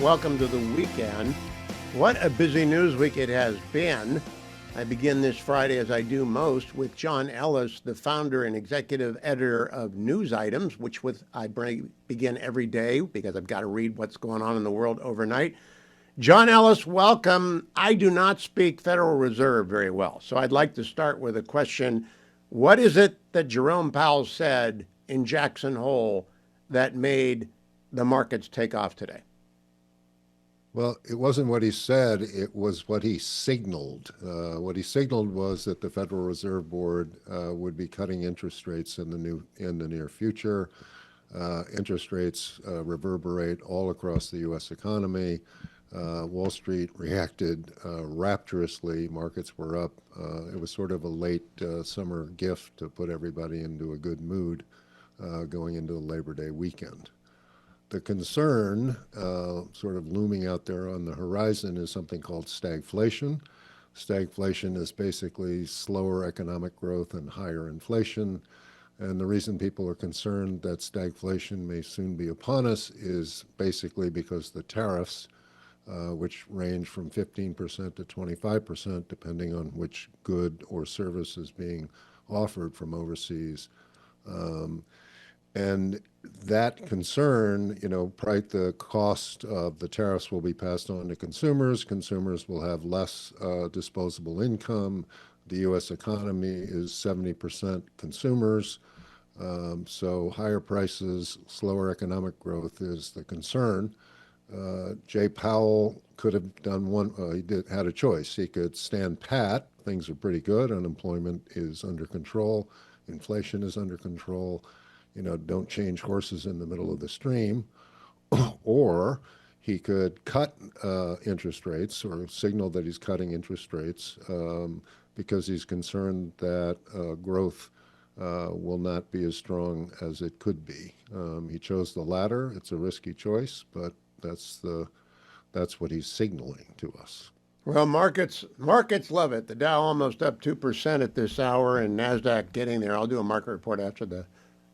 Welcome to the weekend. What a busy news week it has been. I begin this Friday, as I do most, with John Ellis, the founder and executive editor of News Items, which I begin every day because I've got to read what's going on in the world overnight. John Ellis, welcome. I do not speak Federal Reserve very well, so I'd like to start with a question. What is it that Jerome Powell said in Jackson Hole that made the markets take off today? Well, it wasn't what he said, it was what he signaled. What he signaled was that the Federal Reserve Board would be cutting interest rates in the near future. Interest rates reverberate all across the U.S. economy. Wall Street reacted rapturously. Markets were up. It was sort of a late summer gift to put everybody into a good mood going into the Labor Day weekend. The concern sort of looming out there on the horizon is something called stagflation. Stagflation is basically slower economic growth and higher inflation. And the reason people are concerned that stagflation may soon be upon us is basically because the tariffs, which range from 15% to 25%, depending on which good or service is being offered from overseas. And that concern, the cost of the tariffs will be passed on to consumers. Consumers will have less disposable income. The U.S. economy is 70% consumers. So higher prices, slower economic growth is the concern. Jay Powell could have done had a choice. He could stand pat. Things are pretty good. Unemployment is under control. Inflation is under control. Don't change horses in the middle of the stream. Or he could cut interest rates or signal that he's cutting interest rates because he's concerned that growth will not be as strong as it could be. He chose the latter. It's a risky choice, but that's what he's signaling to us. Well, markets love it. The Dow almost up 2% at this hour, and NASDAQ getting there. I'll do a market report after the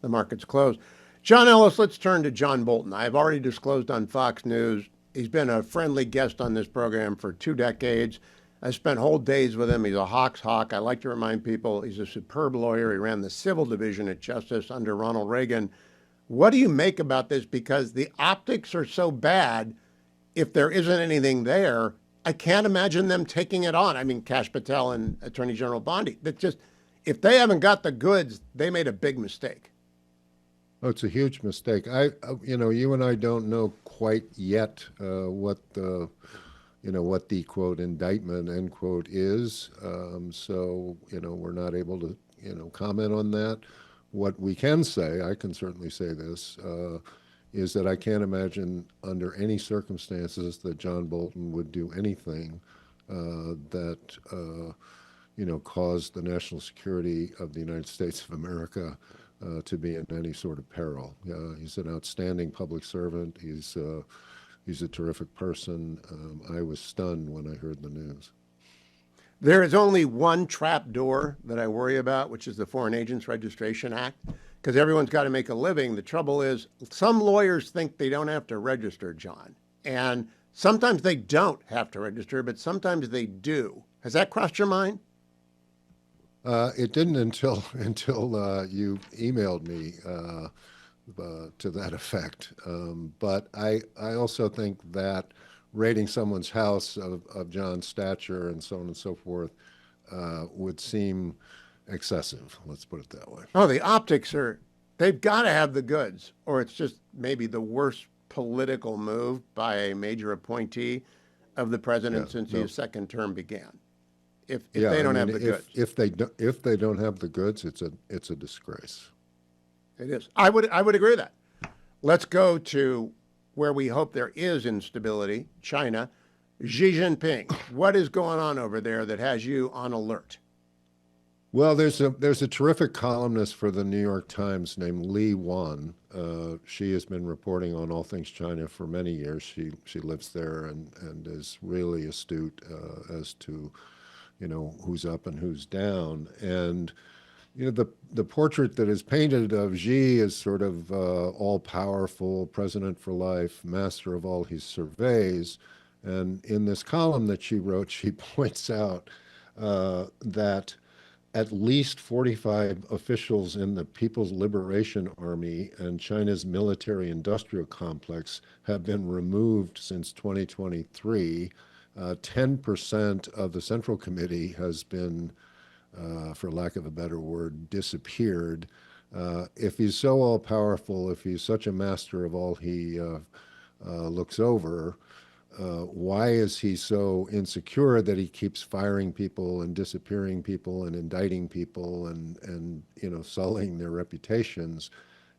markets close. John Ellis, let's turn to John Bolton. I've already disclosed on Fox News. He's been a friendly guest on this program for 2 decades. I spent whole days with him. He's a Hawks hawk. I like to remind people he's a superb lawyer. He ran the civil division at Justice under Ronald Reagan. What do you make about this? Because the optics are so bad. If there isn't anything there, I can't imagine them taking it on. I mean, Kash Patel and Attorney General Bondi. If they haven't got the goods, they made a big mistake. Oh, it's a huge mistake. You and I don't know quite yet what the quote indictment end quote is. So we're not able to comment on that. What we can say, I can certainly say this, is that I can't imagine under any circumstances that John Bolton would do anything that caused the national security of the United States of America to be in any sort of peril. He's an outstanding public servant. He's a terrific person. I was stunned when I heard the news. There is only one trap door that I worry about, which is the Foreign Agents Registration Act, because everyone's got to make a living. The trouble is some lawyers think they don't have to register, John. And sometimes they don't have to register, but sometimes they do. Has that crossed your mind? It didn't until you emailed me to that effect. But I also think that raiding someone's house of John's stature and so on and so forth would seem excessive. Let's put it that way. Oh, the optics they've got to have the goods, or it's just maybe the worst political move by a major appointee of the president since his second term began. If they don't have the goods. If they don't have the goods, it's a disgrace. It is. I would agree with that. Let's go to where we hope there is instability, China. Xi Jinping, what is going on over there that has you on alert? Well, there's a terrific columnist for the New York Times named Li Wan. She has been reporting on all things China for many years. She lives there and is really astute as to who's up and who's down. And the portrait that is painted of Xi is sort of all-powerful, president for life, master of all he surveys. And in this column that she wrote, she points out that at least 45 officials in the People's Liberation Army and China's military-industrial complex have been removed since 2023. 10% of the Central Committee has been, for lack of a better word, disappeared. If he's so all-powerful, if he's such a master of all he looks over, why is he so insecure that he keeps firing people and disappearing people and indicting people and sullying their reputations?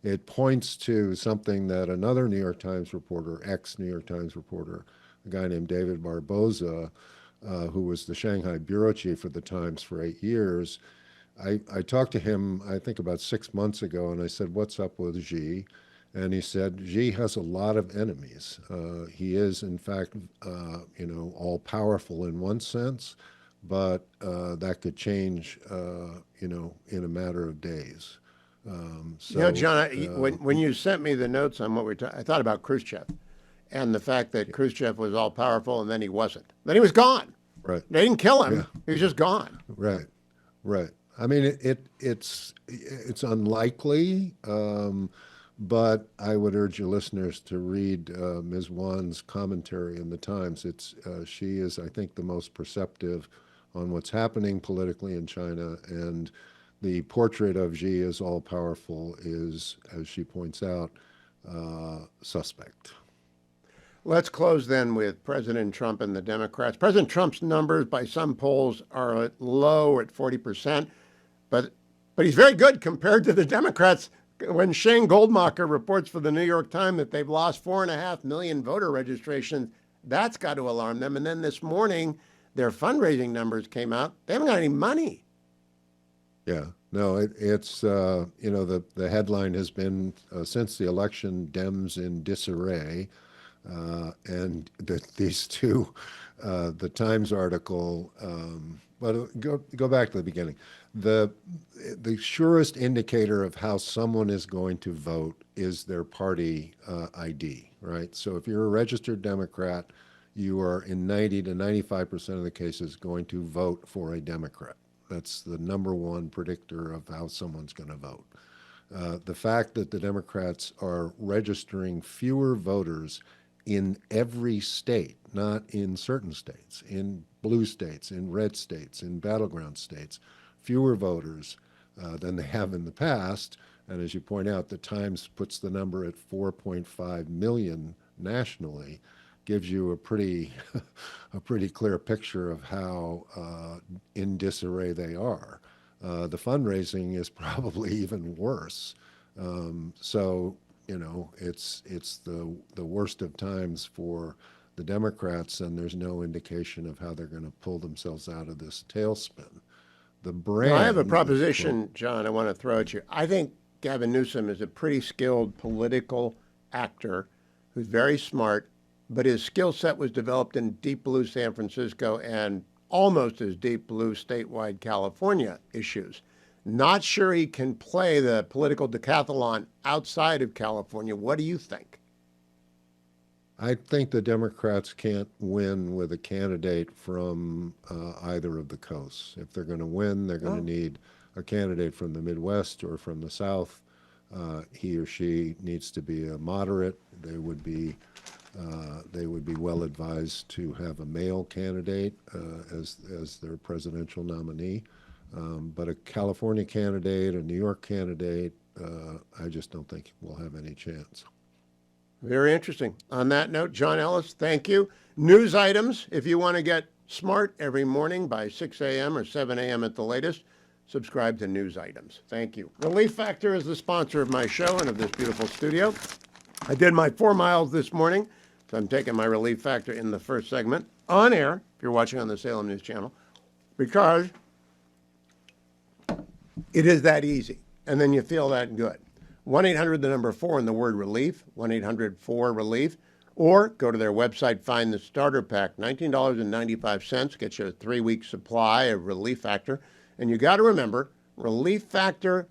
It points to something that another New York Times reporter, ex-New York Times reporter, a guy named David Barboza, who was the Shanghai bureau chief of the Times for 8 years. I talked to him, I think about 6 months ago, and I said, "What's up with Xi?" And he said, Xi has a lot of enemies. He is, in fact, all powerful in one sense, but that could change, in a matter of days. John, when you sent me the notes on what I thought about Khrushchev and the fact that Khrushchev was all powerful and then he wasn't. Then he was gone. Right. They didn't kill him. Yeah. He was just gone. Right. I mean, it's unlikely. But I would urge your listeners to read Ms. Wan's commentary in the Times. She is, I think, the most perceptive on what's happening politically in China, and the portrait of Xi as all-powerful is, as she points out, suspect. Let's close then with President Trump and the Democrats. President Trump's numbers by some polls are low at 40%, but he's very good compared to the Democrats. When Shane Goldmacher reports for the New York Times that they've lost 4.5 million voter registrations, that's got to alarm them. And then this morning, their fundraising numbers came out. They haven't got any money. Yeah, no, it's the headline has been since the election, Dems in disarray, and these two, the Times article. But go back to the beginning. The surest indicator of how someone is going to vote is their party ID, right? So if you're a registered Democrat, you are in 90 to 95% of the cases going to vote for a Democrat. That's the number one predictor of how someone's going to vote. The fact that the Democrats are registering fewer voters in every state, not in certain states, in blue states, in red states, in battleground states, fewer voters than they have in the past. And as you point out, the Times puts the number at 4.5 million nationally, gives you a pretty clear picture of how in disarray they are. The fundraising is probably even worse. So it's the worst of times for the Democrats, and there's no indication of how they're going to pull themselves out of this tailspin. The brand. Now, I have a proposition, John, I want to throw at you. I think Gavin Newsom is a pretty skilled political actor who's very smart, but his skill set was developed in deep blue San Francisco and almost as deep blue statewide California issues. Not sure he can play the political decathlon outside of California. What do you think? I think the Democrats can't win with a candidate from either of the coasts. If they're going to win, they're going to need a candidate from the Midwest or from the South. He or she needs to be a moderate. They would be well advised to have a male candidate as their presidential nominee. But a California candidate, a New York candidate, I just don't think we'll have any chance. Very interesting. On that note, John Ellis, thank you. News items, if you want to get smart every morning by 6 a.m. or 7 a.m. at the latest, subscribe to News Items. Thank you. Relief Factor is the sponsor of my show and of this beautiful studio. I did my 4 miles this morning, so I'm taking my Relief Factor in the first segment on air, if you're watching on the Salem News Channel, because it is that easy, and then you feel that good. 1-800, the number 4, and the word relief, 1-800-4-RELIEF, or go to their website, find the starter pack, $19.95, gets you a 3-week supply of Relief Factor. And you got to remember, Relief Factor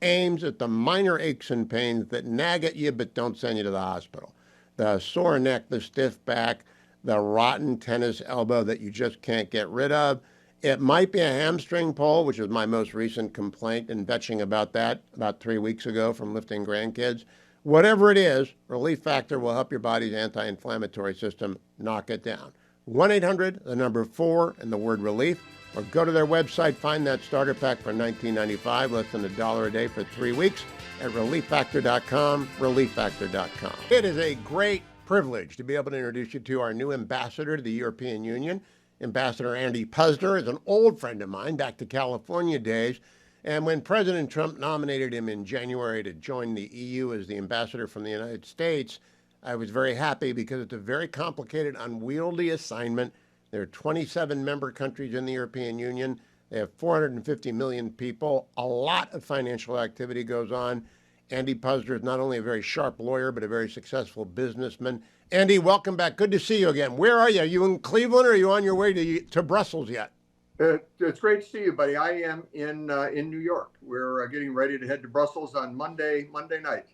aims at the minor aches and pains that nag at you but don't send you to the hospital. The sore neck, the stiff back, the rotten tennis elbow that you just can't get rid of. It might be a hamstring pull, which is my most recent complaint, and vetching about that about 3 weeks ago from lifting grandkids. Whatever it is, Relief Factor will help your body's anti-inflammatory system knock it down. 1-800, the number 4, and the word relief, or go to their website, find that starter pack for $19.95, less than $1 a day for 3 weeks at relieffactor.com, relieffactor.com. It is a great privilege to be able to introduce you to our new ambassador to the European Union. Ambassador Andy Puzder is an old friend of mine back to California days. And when President Trump nominated him in January to join the EU as the ambassador from the United States, I was very happy because it's a very complicated, unwieldy assignment. There are 27 member countries in the European Union. They have 450 million people. A lot of financial activity goes on. Andy Puzder is not only a very sharp lawyer, but a very successful businessman. Andy, welcome back. Good to see you again. Where are you? Are you in Cleveland, or are you on your way to Brussels yet? It's great to see you, buddy. I am in New York. We're getting ready to head to Brussels on Monday night.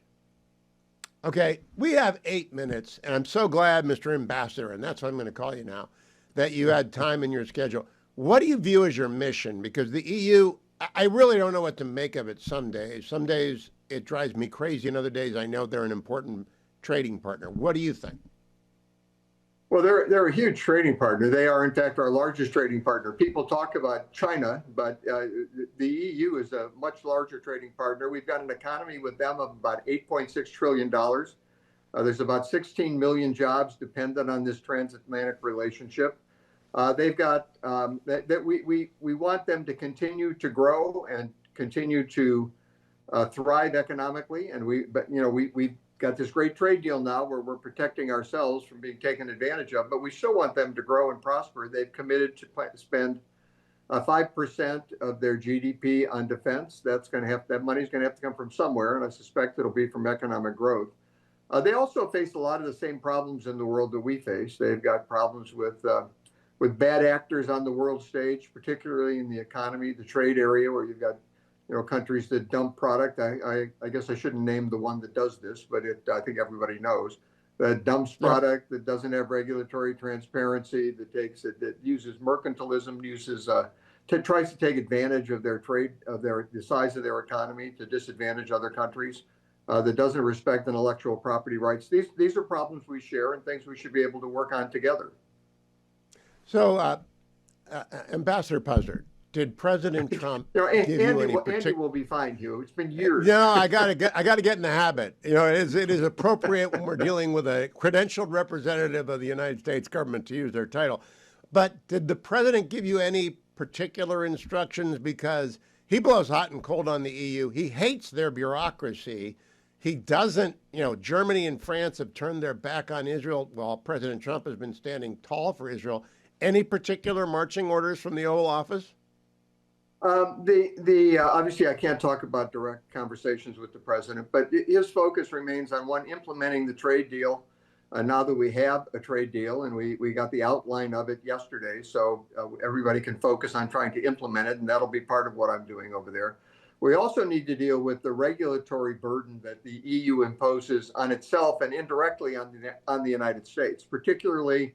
Okay, we have 8 minutes, and I'm so glad, Mr. Ambassador, and that's what I'm going to call you now, that you had time in your schedule. What do you view as your mission? Because the EU, I really don't know what to make of it some days. Some days it drives me crazy, and other days I know they're an important trading partner. What do you think? Well, they're a huge trading partner. They are, in fact, our largest trading partner. People talk about China, but the EU is a much larger trading partner. We've got an economy with them of about $8.6 trillion. There's about 16 million jobs dependent on this transatlantic relationship. They've got we want them to continue to grow and continue to thrive economically, and we've got this great trade deal now where we're protecting ourselves from being taken advantage of, but we still want them to grow and prosper. They've committed to spend 5% of their GDP on defense. That money's going to have to come from somewhere, and I suspect it'll be from economic growth. They also face a lot of the same problems in the world that we face. They've got problems with bad actors on the world stage, particularly in the economy, the trade area, where you've got countries that dump product. I guess I shouldn't name the one that does this, but I think everybody knows that dumps product, that doesn't have regulatory transparency, that uses mercantilism, tries to take advantage of their trade, the size of their economy to disadvantage other countries, that doesn't respect intellectual property rights. These are problems we share and things we should be able to work on together. So, Ambassador Puzder, did President Trump give you any particular? Andy will be fine, Hugh. It's been years. No, I gotta get in the habit. It is appropriate when we're dealing with a credentialed representative of the United States government to use their title. But did the president give you any particular instructions? Because he blows hot and cold on the EU. He hates their bureaucracy. He doesn't. Germany and France have turned their back on Israel, while President Trump has been standing tall for Israel. Any particular marching orders from the Oval Office? Obviously, I can't talk about direct conversations with the president, but his focus remains on implementing the trade deal. Now that we have a trade deal, and we got the outline of it yesterday, so everybody can focus on trying to implement it, and that'll be part of what I'm doing over there. We also need to deal with the regulatory burden that the EU imposes on itself and indirectly on the United States. Particularly,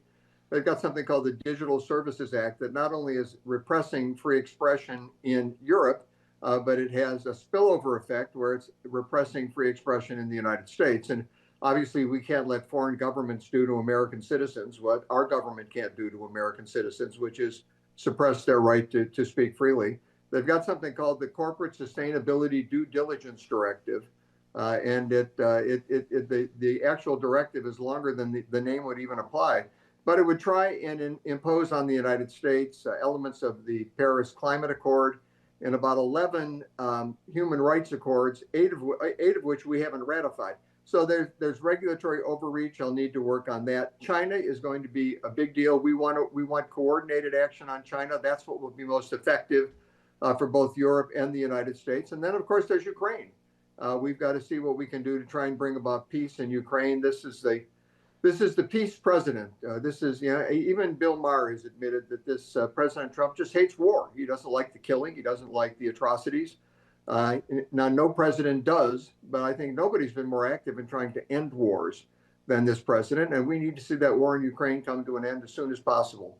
they've got something called the Digital Services Act that not only is repressing free expression in Europe, but it has a spillover effect where it's repressing free expression in the United States. And obviously, we can't let foreign governments do to American citizens what our government can't do to American citizens, which is suppress their right to speak freely. They've got something called the Corporate Sustainability Due Diligence Directive, and the actual directive is longer than the name would even apply. But it would try and impose on the United States elements of the Paris Climate Accord and about 11 human rights accords, eight of which we haven't ratified. So there's regulatory overreach. I'll need to work on that. China is going to be a big deal. We want coordinated action on China. That's what will be most effective for both Europe and the United States. And then, of course, there's Ukraine. We've got to see what we can do to try and bring about peace in Ukraine. This is This is the peace president. This is, even Bill Maher has admitted that this President Trump just hates war. He doesn't like the killing. He doesn't like the atrocities. Now, no president does, but I think nobody's been more active in trying to end wars than this president. And we need to see that war in Ukraine come to an end as soon as possible.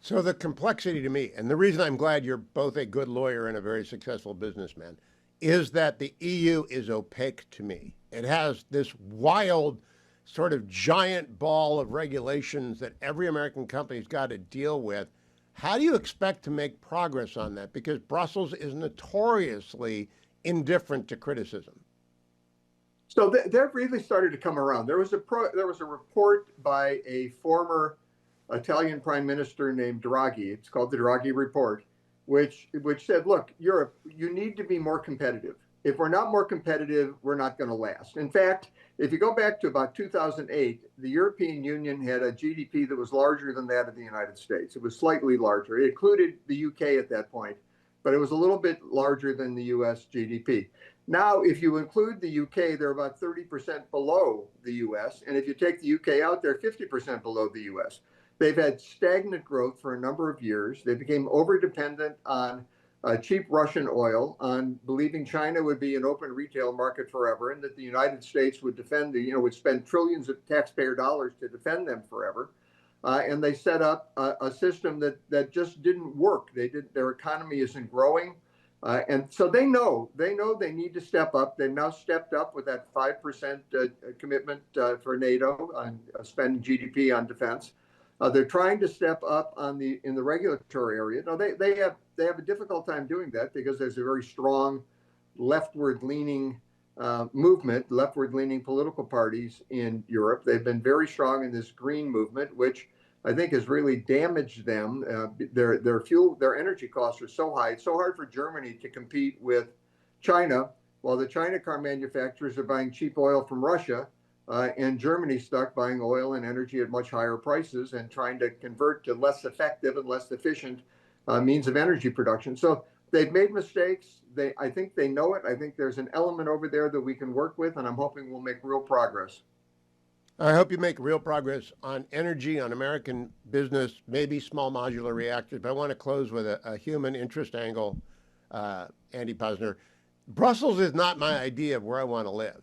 So the complexity to me, and the reason I'm glad you're both a good lawyer and a very successful businessman, is that the EU is opaque to me. It has this wild sort of giant ball of regulations that every American company's got to deal with. How do you expect to make progress on that? Because Brussels is notoriously indifferent to criticism. So they've really started to come around. There was a report by a former Italian prime minister named Draghi. It's called the Draghi Report, which said, look, Europe, you need to be more competitive. If we're not more competitive, we're not going to last. In fact, if you go back to about 2008, the European Union had a GDP that was larger than that of the United States. It was slightly larger. It included the UK at that point, but it was a little bit larger than the US GDP. Now, if you include the UK, they're about 30% below the US. And if you take the UK out, they're 50% below the US. They've had stagnant growth for a number of years. They became over-dependent on cheap Russian oil, on believing China would be an open retail market forever, and that the United States would would spend trillions of taxpayer dollars to defend them forever. And they set up a system that just didn't work. Their economy isn't growing. And so they know they need to step up. They've now stepped up with that 5% commitment for NATO on spending GDP on defense. They're trying to step up in the regulatory area. No, they have a difficult time doing that because there's a very strong leftward-leaning movement, leftward-leaning political parties in Europe. They've been very strong in this green movement, which I think has really damaged them. Their energy costs are so high. It's so hard for Germany to compete with China, while the China car manufacturers are buying cheap oil from Russia. And Germany's stuck buying oil and energy at much higher prices and trying to convert to less effective and less efficient means of energy production. So they've made mistakes. I think they know it. I think there's an element over there that we can work with, and I'm hoping we'll make real progress. I hope you make real progress on energy, on American business, maybe small modular reactors. But I want to close with a human interest angle, Andy Puzder. Brussels is not my idea of where I want to live.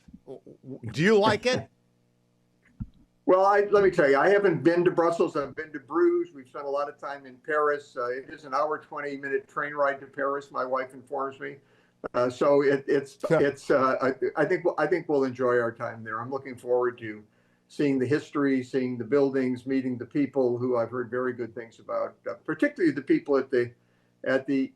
Do you like it? Well, let me tell you, I haven't been to Brussels. I've been to Bruges. We've spent a lot of time in Paris. It is an hour, 20-minute train ride to Paris. My wife informs me. So I think we'll enjoy our time there. I'm looking forward to seeing the history, seeing the buildings, meeting the people who I've heard very good things about, particularly the people at the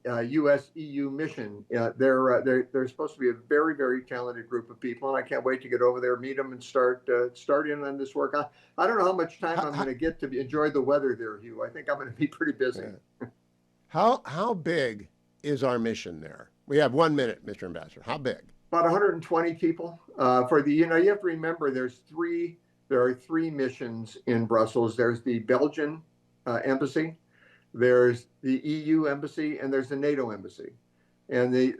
US-EU mission. They're supposed to be a very, very talented group of people, and I can't wait to get over there, meet them, and start in on this work. I don't know how much time I'm going to get to enjoy the weather there, Hugh. I think I'm going to be pretty busy. How big is our mission there? We have 1 minute, Mr. Ambassador. How big? About 120 people. You have to remember there are three missions in Brussels. There's the Belgian embassy. There's the EU embassy, and there's the NATO embassy, and the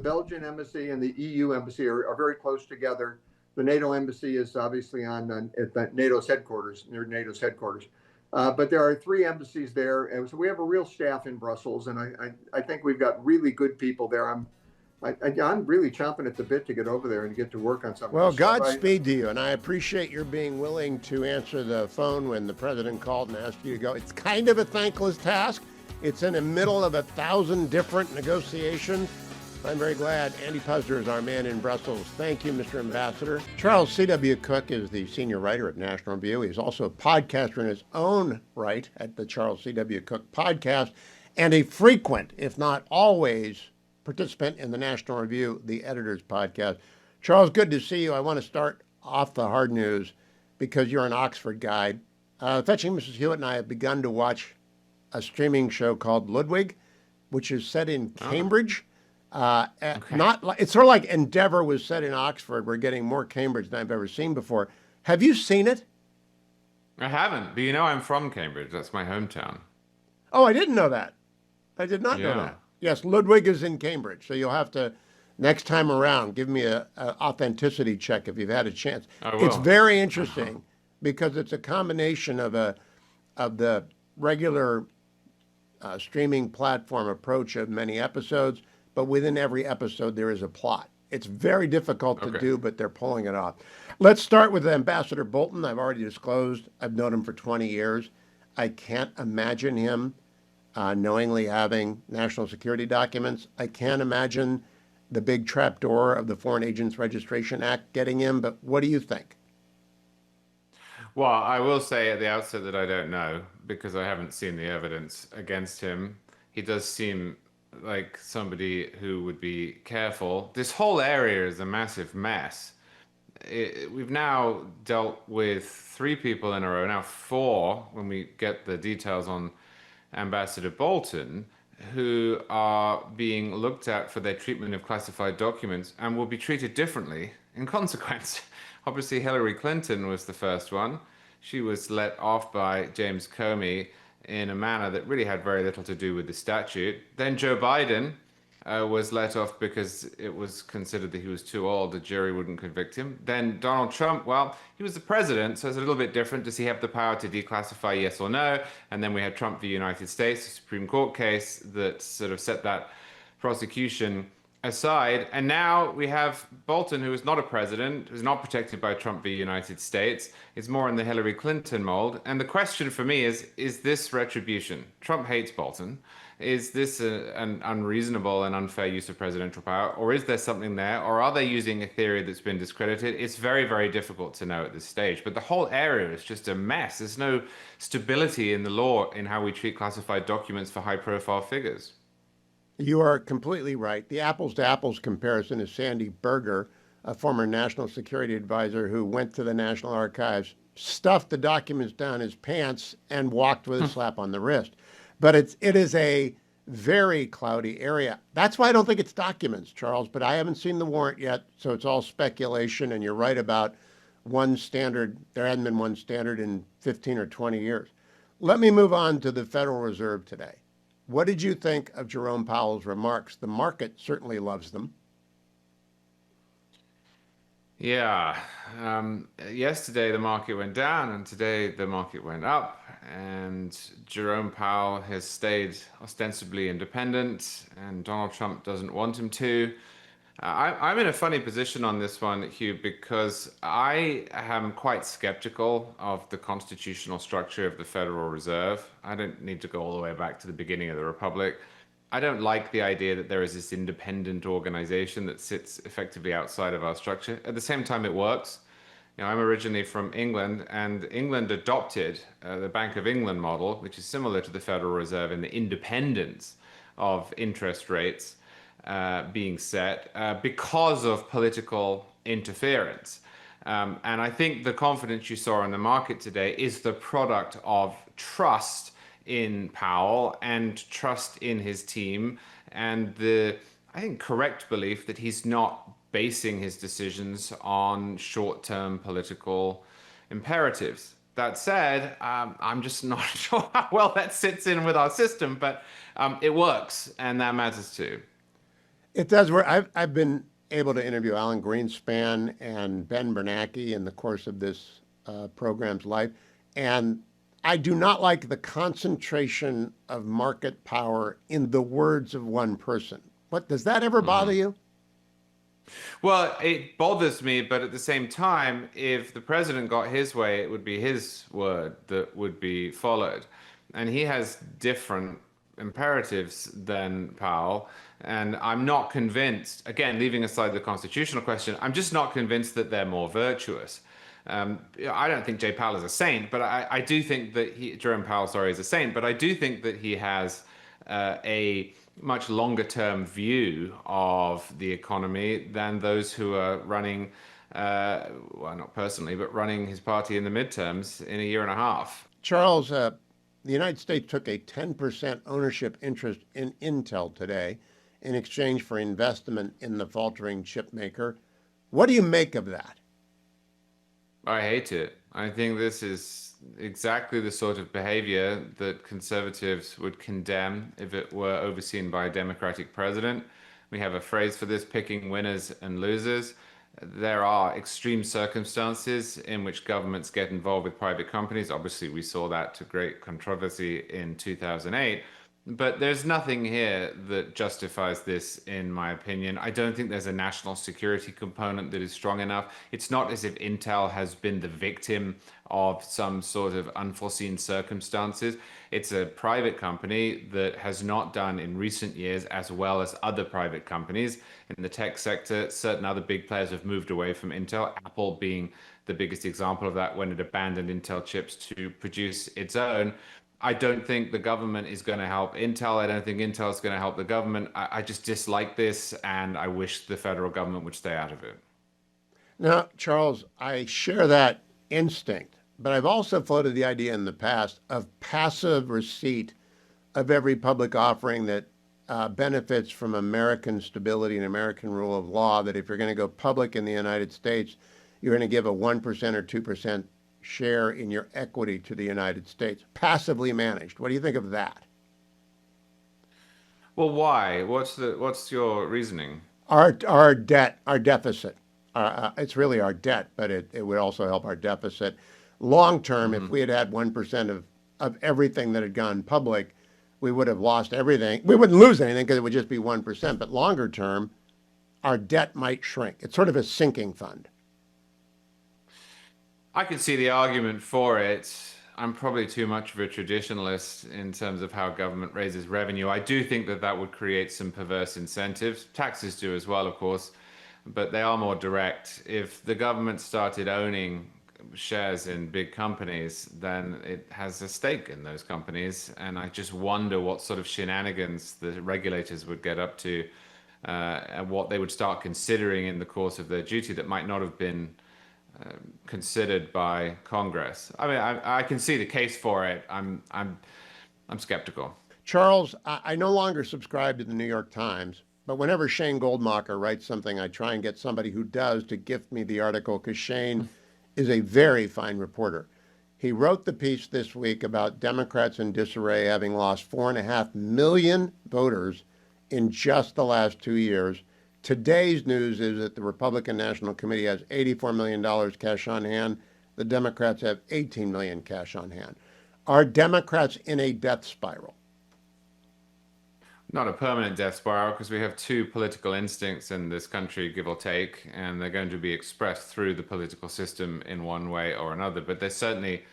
Belgian embassy and the EU embassy are very close together. The NATO embassy is obviously at NATO's headquarters, near NATO's headquarters, but there are three embassies there, and so we have a real staff in Brussels, and I think we've got really good people there. I'm really chomping at the bit to get over there and get to work on something. Well, Godspeed to you, and I appreciate your being willing to answer the phone when the president called and asked you to go. It's kind of a thankless task. It's in the middle of 1,000 different negotiations. I'm very glad Andy Puzder is our man in Brussels. Thank you, Mr. Ambassador. Charles C.W. Cook is the senior writer at National Review. He's also a podcaster in his own right at the Charles C.W. Cook podcast, and a frequent, if not always, participant in the National Review, the editor's podcast. Charles, good to see you. I want to start off the hard news because you're an Oxford guy. Fetching Mrs. Hewitt and I have begun to watch a streaming show called Ludwig, which is set in Cambridge. Okay. It's sort of like Endeavour was set in Oxford. We're getting more Cambridge than I've ever seen before. Have you seen it? I haven't, but I'm from Cambridge. That's my hometown. Oh, I didn't know that. I did not know that. Yes, Ludwig is in Cambridge, so you'll have to Next time around, give me a authenticity check if you've had a chance. I It's will. very interesting because it's a combination of the regular streaming platform approach of many episodes, but within every episode there is a plot. It's very difficult to Okay. do, but they're pulling it off. Let's start with Ambassador Bolton. I've already disclosed I've known him for 20 years. I can't imagine him knowingly having national security documents. I can't imagine the big trapdoor of the Foreign Agents Registration Act getting him, but what do you think? Well, I will say at the outset that I don't know because I haven't seen the evidence against him. He does seem like somebody who would be careful. This whole area is a massive mess. We've now dealt with three people in a row, now four when we get the details on Ambassador Bolton, who are being looked at for their treatment of classified documents and will be treated differently in consequence. Obviously, Hillary Clinton was the first one. She was let off by James Comey in a manner that really had very little to do with the statute. Then Joe Biden was let off because it was considered that he was too old. The jury wouldn't convict him. Then Donald Trump, well, he was the president, so it's a little bit different. Does he have the power to declassify, yes or no? And then we had Trump v. United States, a Supreme Court case that sort of set that prosecution aside. And now we have Bolton, who is not a president, who's not protected by Trump v. United States, is more in the Hillary Clinton mold. And the question for me is this retribution? Trump hates Bolton. Is this an unreasonable and unfair use of presidential power, or is there something there, or are they using a theory that's been discredited? It's very, very difficult to know at this stage. But the whole area is just a mess. There's no stability in the law in how we treat classified documents for high-profile figures. You are completely right. The apples to apples comparison is Sandy Berger, a former national security advisor who went to the National Archives, stuffed the documents down his pants, and walked with a slap on the wrist. But it is a very cloudy area. That's why I don't think it's documents, Charles, but I haven't seen the warrant yet, so it's all speculation, and you're right about one standard. There hasn't been one standard in 15 or 20 years. Let me move on to the Federal Reserve today. What did you think of Jerome Powell's remarks? The market certainly loves them. Yeah. Yesterday the market went down, and today the market went up. And Jerome Powell has stayed ostensibly independent, and Donald Trump doesn't want him to. I'm in a funny position on this one, Hugh, because I am quite skeptical of the constitutional structure of the Federal Reserve. I don't need to go all the way back to the beginning of the Republic. I don't like the idea that there is this independent organization that sits effectively outside of our structure. At the same time, it works. You know, I'm originally from England, and England adopted the Bank of England model, which is similar to the Federal Reserve in the independence of interest rates being set because of political interference. And I think the confidence you saw in the market today is the product of trust in Powell and trust in his team, and the, I think, correct belief that he's not basing his decisions on short-term political imperatives. That said, I'm just not sure how well that sits in with our system, but it works, and that matters too. It does work. I've been able to interview Alan Greenspan and Ben Bernanke in the course of this program's life, and I do not like the concentration of market power in the words of one person. What, does that ever bother you? Well, it bothers me, but at the same time, if the president got his way, it would be his word that would be followed. And he has different imperatives than Powell. And I'm not convinced, again, leaving aside the constitutional question, I'm just not convinced that they're more virtuous. I don't think Jay Powell is a saint, but I do think that Jerome Powell, sorry, is a saint, but I do think that he has a much longer term view of the economy than those who are running, well, not personally, but running his party in the midterms in a year and a half. Charles, the United States took a 10% ownership interest in Intel today in exchange for investment in the faltering chip maker. What do you make of that? I hate it. I think this is exactly the sort of behavior that conservatives would condemn if it were overseen by a Democratic president. We have a phrase for this, picking winners and losers. There are extreme circumstances in which governments get involved with private companies. Obviously, we saw that to great controversy in 2008. But there's nothing here that justifies this, in my opinion. I don't think there's a national security component that is strong enough. It's not as if Intel has been the victim of some sort of unforeseen circumstances. It's a private company that has not done in recent years as well as other private companies. In the tech sector, certain other big players have moved away from Intel, Apple being the biggest example of that when it abandoned Intel chips to produce its own. I don't think the government is going to help Intel. I don't think Intel is going to help the government. I just dislike this, and I wish the federal government would stay out of it. Now, Charles, I share that instinct, but I've also floated the idea in the past of passive receipt of every public offering that benefits from American stability and American rule of law, that if you're going to go public in the United States, you're going to give a 1% or 2% share in your equity to the United States, passively managed. What do you think of that? Well, why? What's your reasoning? Our debt, our deficit. It's really our debt, but it would also help our deficit. Long term, if we had had 1% of everything that had gone public, we would have lost everything. We wouldn't lose anything because it would just be 1%. But longer term, our debt might shrink. It's sort of a sinking fund. I can see the argument for it. I'm probably too much of a traditionalist in terms of how government raises revenue. I do think that that would create some perverse incentives. Taxes do as well, of course, but they are more direct. If the government started owning shares in big companies, then it has a stake in those companies. And I just wonder what sort of shenanigans the regulators would get up to, and what they would start considering in the course of their duty that might not have been considered by Congress. I mean, I can see the case for it. I'm skeptical. Charles, I no longer subscribe to the New York Times, but whenever Shane Goldmacher writes something, I try and get somebody who does to gift me the article, because Shane is a very fine reporter. He wrote the piece this week about Democrats in disarray, having lost 4.5 million voters in just the last 2 years. Today's news is that the Republican National Committee has $84 million cash on hand. The Democrats have $18 million cash on hand. Are Democrats in a death spiral? Not a permanent death spiral, because we have two political instincts in this country, give or take, and they're going to be expressed through the political system in one way or another. But they're certainly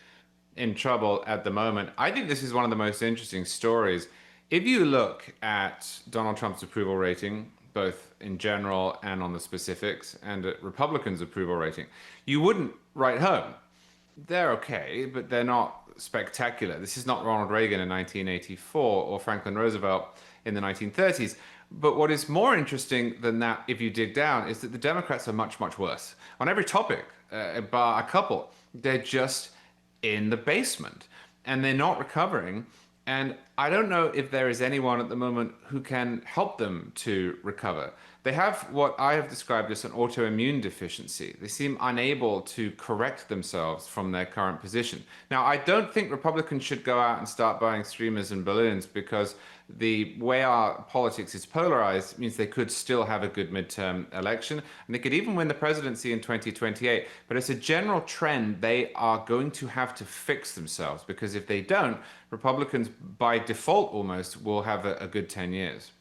in trouble at the moment. I think this is one of the most interesting stories. If you look at Donald Trump's approval rating, both in general and on the specifics, and at Republicans' approval rating, you wouldn't write home. They're okay, but they're not spectacular. This is not Ronald Reagan in 1984 or Franklin Roosevelt in the 1930s. But what is more interesting than that, if you dig down, is that the Democrats are much, much worse. On every topic, bar a couple, they're just in the basement, and they're not recovering. And I don't know if there is anyone at the moment who can help them to recover. They have what I have described as an autoimmune deficiency. They seem unable to correct themselves from their current position. Now, I don't think Republicans should go out and start buying streamers and balloons, because the way our politics is polarized means they could still have a good midterm election, and they could even win the presidency in 2028. But as a general trend, they are going to have to fix themselves, because if they don't, Republicans by default almost will have a good 10 years.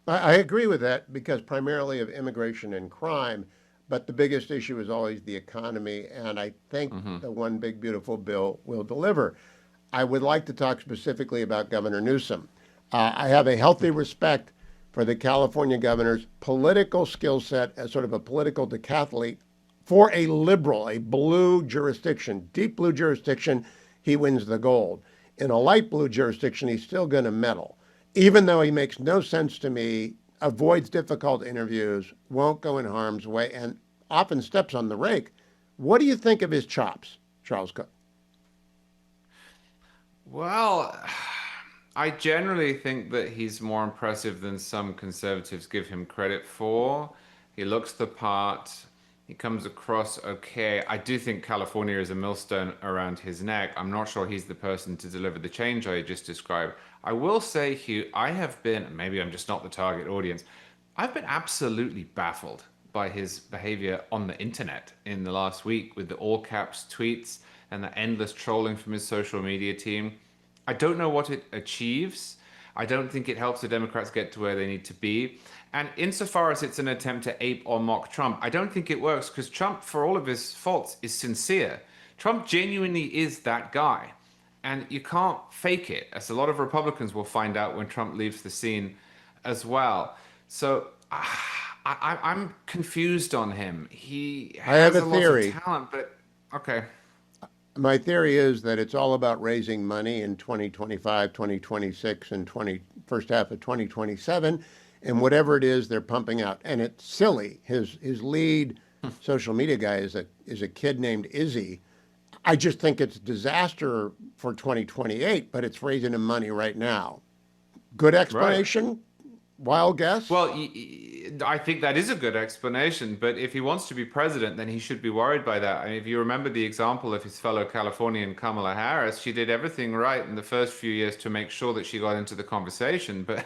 I agree with that, because primarily of immigration and crime, but the biggest issue is always the economy, and I think the one big beautiful bill will deliver. I would like to talk specifically about Governor Newsom. I have a healthy respect for the California governor's political skill set as sort of a political decathlete. For a liberal, a blue jurisdiction, deep blue jurisdiction, he wins the gold. In a light blue jurisdiction, he's still going to medal, even though he makes no sense to me, avoids difficult interviews, won't go in harm's way, and often steps on the rake. What do you think of his chops, Charles Cook? Well, I generally think that he's more impressive than some conservatives give him credit for. He looks the part. He comes across okay. I do think California is a millstone around his neck. I'm not sure he's the person to deliver the change I just described. I will say, Hugh, I have been, maybe I'm just not the target audience, I've been absolutely baffled by his behavior on the internet in the last week with the all caps tweets and the endless trolling from his social media team. I don't know what it achieves. I don't think it helps the Democrats get to where they need to be. And insofar as it's an attempt to ape or mock Trump, I don't think it works because Trump, for all of his faults, is sincere. Trump genuinely is that guy. And you can't fake it, as a lot of Republicans will find out when Trump leaves the scene as well. So I'm confused on him. He has have a lot theory. of talent, but okay. My theory is that it's all about raising money in 2025, 2026, and first half of 2027, and whatever it is they're pumping out. And it's silly. His lead social media guy is a kid named Izzy. I just think it's a disaster for 2028, but it's raising him money right now. Good explanation? Right. Wild guess? Well, I think that is a good explanation, but if he wants to be president, then he should be worried by that. I mean, if you remember the example of his fellow Californian Kamala Harris, she did everything right in the first few years to make sure that she got into the conversation. But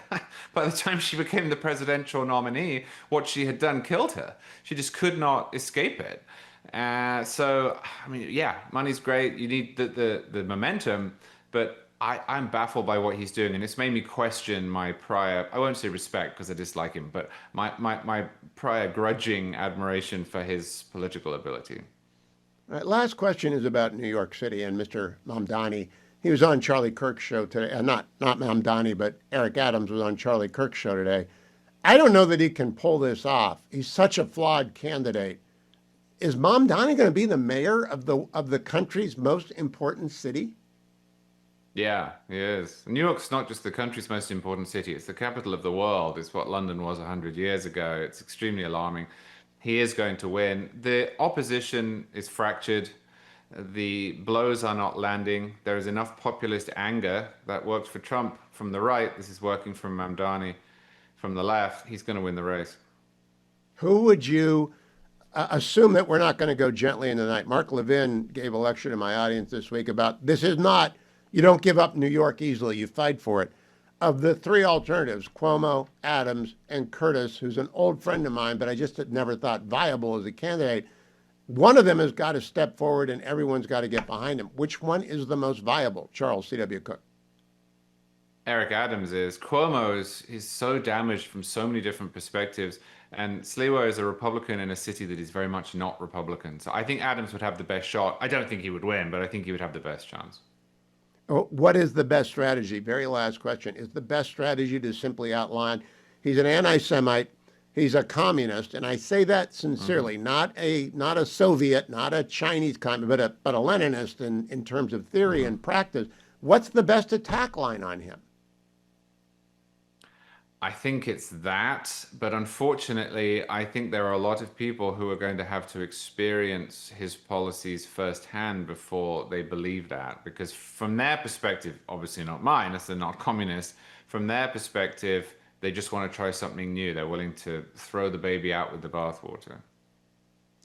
by the time she became the presidential nominee, what she had done killed her. She just could not escape it. So, I mean, yeah, money's great. You need the momentum, but I'm baffled by what he's doing, and it's made me question my prior, I won't say respect because I dislike him, but my prior grudging admiration for his political ability. All right, last question is about New York City and Mr. Mamdani. He was on Charlie Kirk's show today. Not Mamdani, but Eric Adams was on Charlie Kirk's show today. I don't know that he can pull this off. He's such a flawed candidate. Is Mamdani going to be the mayor of the country's most important city? Yeah, he is. New York's not just the country's most important city, it's the capital of the world. It's what London was 100 years ago. It's extremely alarming. He is going to win. The opposition is fractured. The blows are not landing. There is enough populist anger that works for Trump from the right. This is working for Mamdani from the left. He's going to win the race. Who would you assume that we're not going to go gently into the night? Mark Levin gave a lecture to my audience this week about this is not, you don't give up New York easily, you fight for it. Of the three alternatives, Cuomo, Adams, and Curtis, who's an old friend of mine, but I just had never thought viable as a candidate, one of them has got to step forward and everyone's got to get behind him. Which one is the most viable? Charles C.W. Cook. Eric Adams is. Cuomo is so damaged from so many different perspectives. And Sliwa is a Republican in a city that is very much not Republican. So I think Adams would have the best shot. I don't think he would win, but I think he would have the best chance. What is the best strategy? Very last question. Is the best strategy to simply outline he's an anti-Semite, he's a communist, and I say that sincerely, not a Soviet, not a Chinese communist, but a Leninist in terms of theory and practice. What's the best attack line on him? I think it's that, but unfortunately, I think there are a lot of people who are going to have to experience his policies firsthand before they believe that. Because from their perspective, obviously not mine, as they're not communists, from their perspective, they just want to try something new. They're willing to throw the baby out with the bathwater.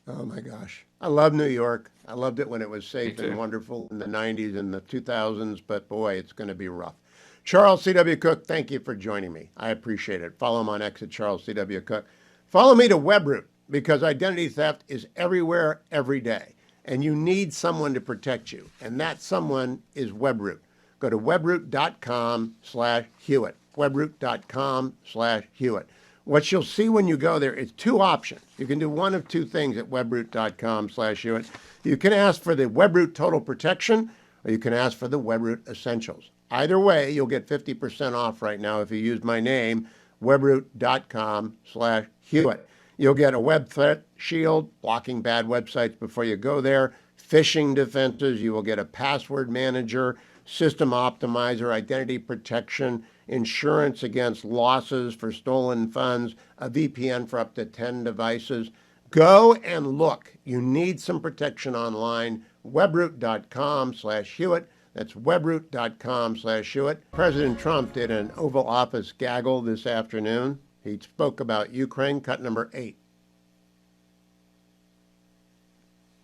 Oh my gosh. I love New York. I loved it when it was safe and wonderful in the 90s and the 2000s, but boy, it's going to be rough. Charles C.W. Cook, thank you for joining me. I appreciate it. Follow him on X at Charles C.W. Cook. Follow me to Webroot, because identity theft is everywhere, every day. And you need someone to protect you. And that someone is Webroot. Go to webroot.com/Hewitt. Webroot.com/Hewitt. What you'll see when you go there is two options. You can do one of two things at webroot.com/Hewitt. You can ask for the Webroot Total Protection, or you can ask for the Webroot Essentials. Either way, you'll get 50% off right now if you use my name, webroot.com/Hewitt. You'll get a web threat shield, blocking bad websites before you go there, phishing defenses. You will get a password manager, system optimizer, identity protection, insurance against losses for stolen funds, a VPN for up to 10 devices. Go and look. You need some protection online. Webroot.com/Hewitt. That's webroot.com/Hewitt. President Trump did an Oval Office gaggle this afternoon. He spoke about Ukraine, cut number 8.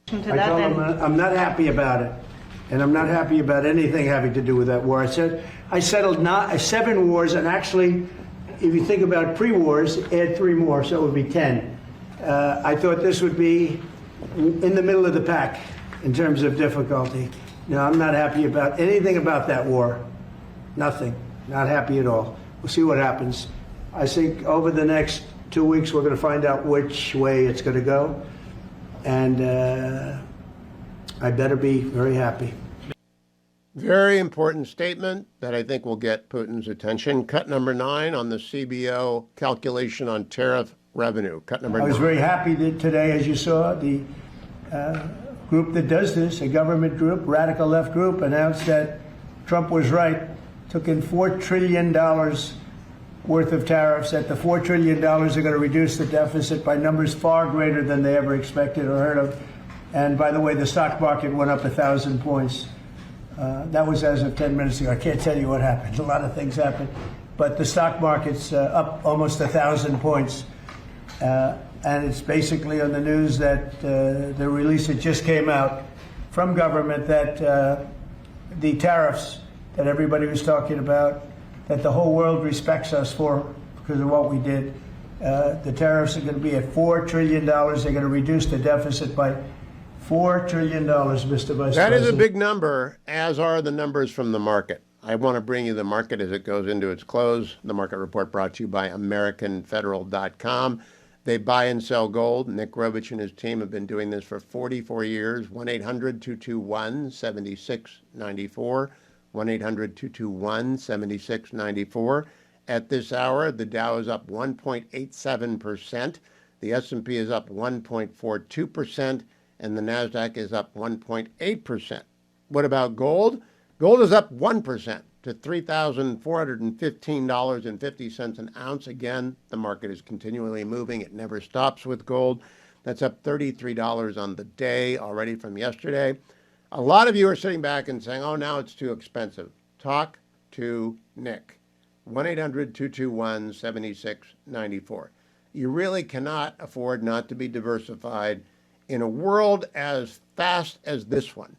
I told him I'm not happy about it, and I'm not happy about anything having to do with that war. I said I settled 7 wars, and actually if you think about pre-wars, add 3 more, so it would be 10. I thought this would be in the middle of the pack in terms of difficulty. No, I'm not happy about anything about that war. Nothing. Not happy at all. We'll see what happens. I think over the next 2 weeks, we're going to find out which way it's going to go. And I better be very happy. Very important statement that I think will get Putin's attention. Cut number 9 on the CBO calculation on tariff revenue. Cut number 9. I was very happy that today, as you saw, the group that does this, a government group, radical left group, announced that Trump was right. Took in $4 trillion worth of tariffs. That the $4 trillion are going to reduce the deficit by numbers far greater than they ever expected or heard of. And by the way, the stock market went up 1,000 points. That was as of 10 minutes ago. I can't tell you what happened. A lot of things happened. But the stock market's up almost 1,000 points. And it's basically on the news that the release that just came out from government that the tariffs that everybody was talking about, that the whole world respects us for because of what we did. The tariffs are going to be at $4 trillion. They're going to reduce the deficit by $4 trillion, Mr. Vice President. That is a big number, as are the numbers from the market. I want to bring you the market as it goes into its close. The market report brought to you by AmericanFederal.com. They buy and sell gold. Nick Rovich and his team have been doing this for 44 years. 1-800-221-7694. 1-800-221-7694. At this hour, the Dow is up 1.87%. The S&P is up 1.42%. And the NASDAQ is up 1.8%. What about gold? Gold is up 1% to $3,415.50 an ounce. Again, the market is continually moving. It never stops with gold. That's up $33 on the day already from yesterday. A lot of you are sitting back and saying, oh, now it's too expensive. Talk to Nick. 1-800-221-7694. You really cannot afford not to be diversified in a world as fast as this one,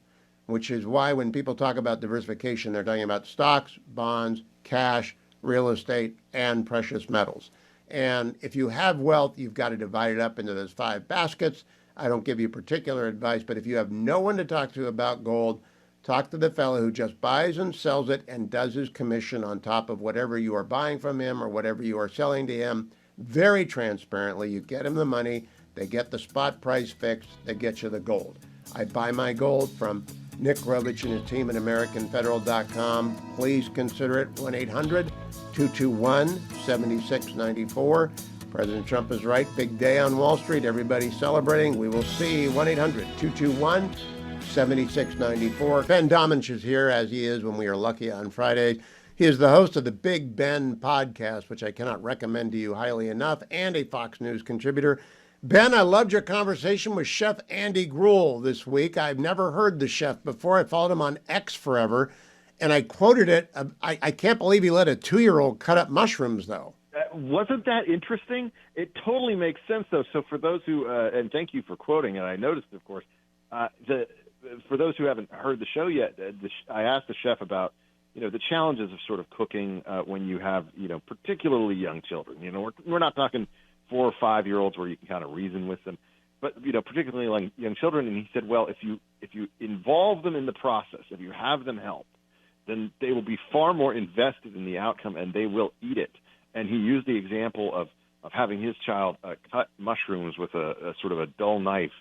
which is why when people talk about diversification, they're talking about stocks, bonds, cash, real estate, and precious metals. And if you have wealth, you've got to divide it up into those 5 baskets. I don't give you particular advice, but if you have no one to talk to about gold, talk to the fellow who just buys and sells it and does his commission on top of whatever you are buying from him or whatever you are selling to him. Very transparently, you get him the money, they get the spot price fixed, they get you the gold. I buy my gold from Nick Rovich and his team at AmericanFederal.com. Please consider it. 1-800-221-7694. President Trump is right. Big day on Wall Street. Everybody's celebrating. We will see. 1-800-221-7694. Ben Domenech is here, as he is when we are lucky on Friday. He is the host of the Big Ben podcast, which I cannot recommend to you highly enough, and a Fox News contributor. Ben, I loved your conversation with Chef Andy Gruel this week. I've never heard the chef before. I followed him on X forever, and I quoted it. I can't believe he let a 2-year-old cut up mushrooms, though. Wasn't that interesting? It totally makes sense, though. So for those who, and thank you for quoting, and I noticed, of course, for those who haven't heard the show yet, I asked the chef about, the challenges of sort of cooking when you have, particularly young children. We're not talking 4 or 5-year-olds where you can kind of reason with them, but particularly like young children. And he said, well, if you involve them in the process, if you have them help, then they will be far more invested in the outcome and they will eat it. And he used the example of having his child cut mushrooms with a sort of a dull knife,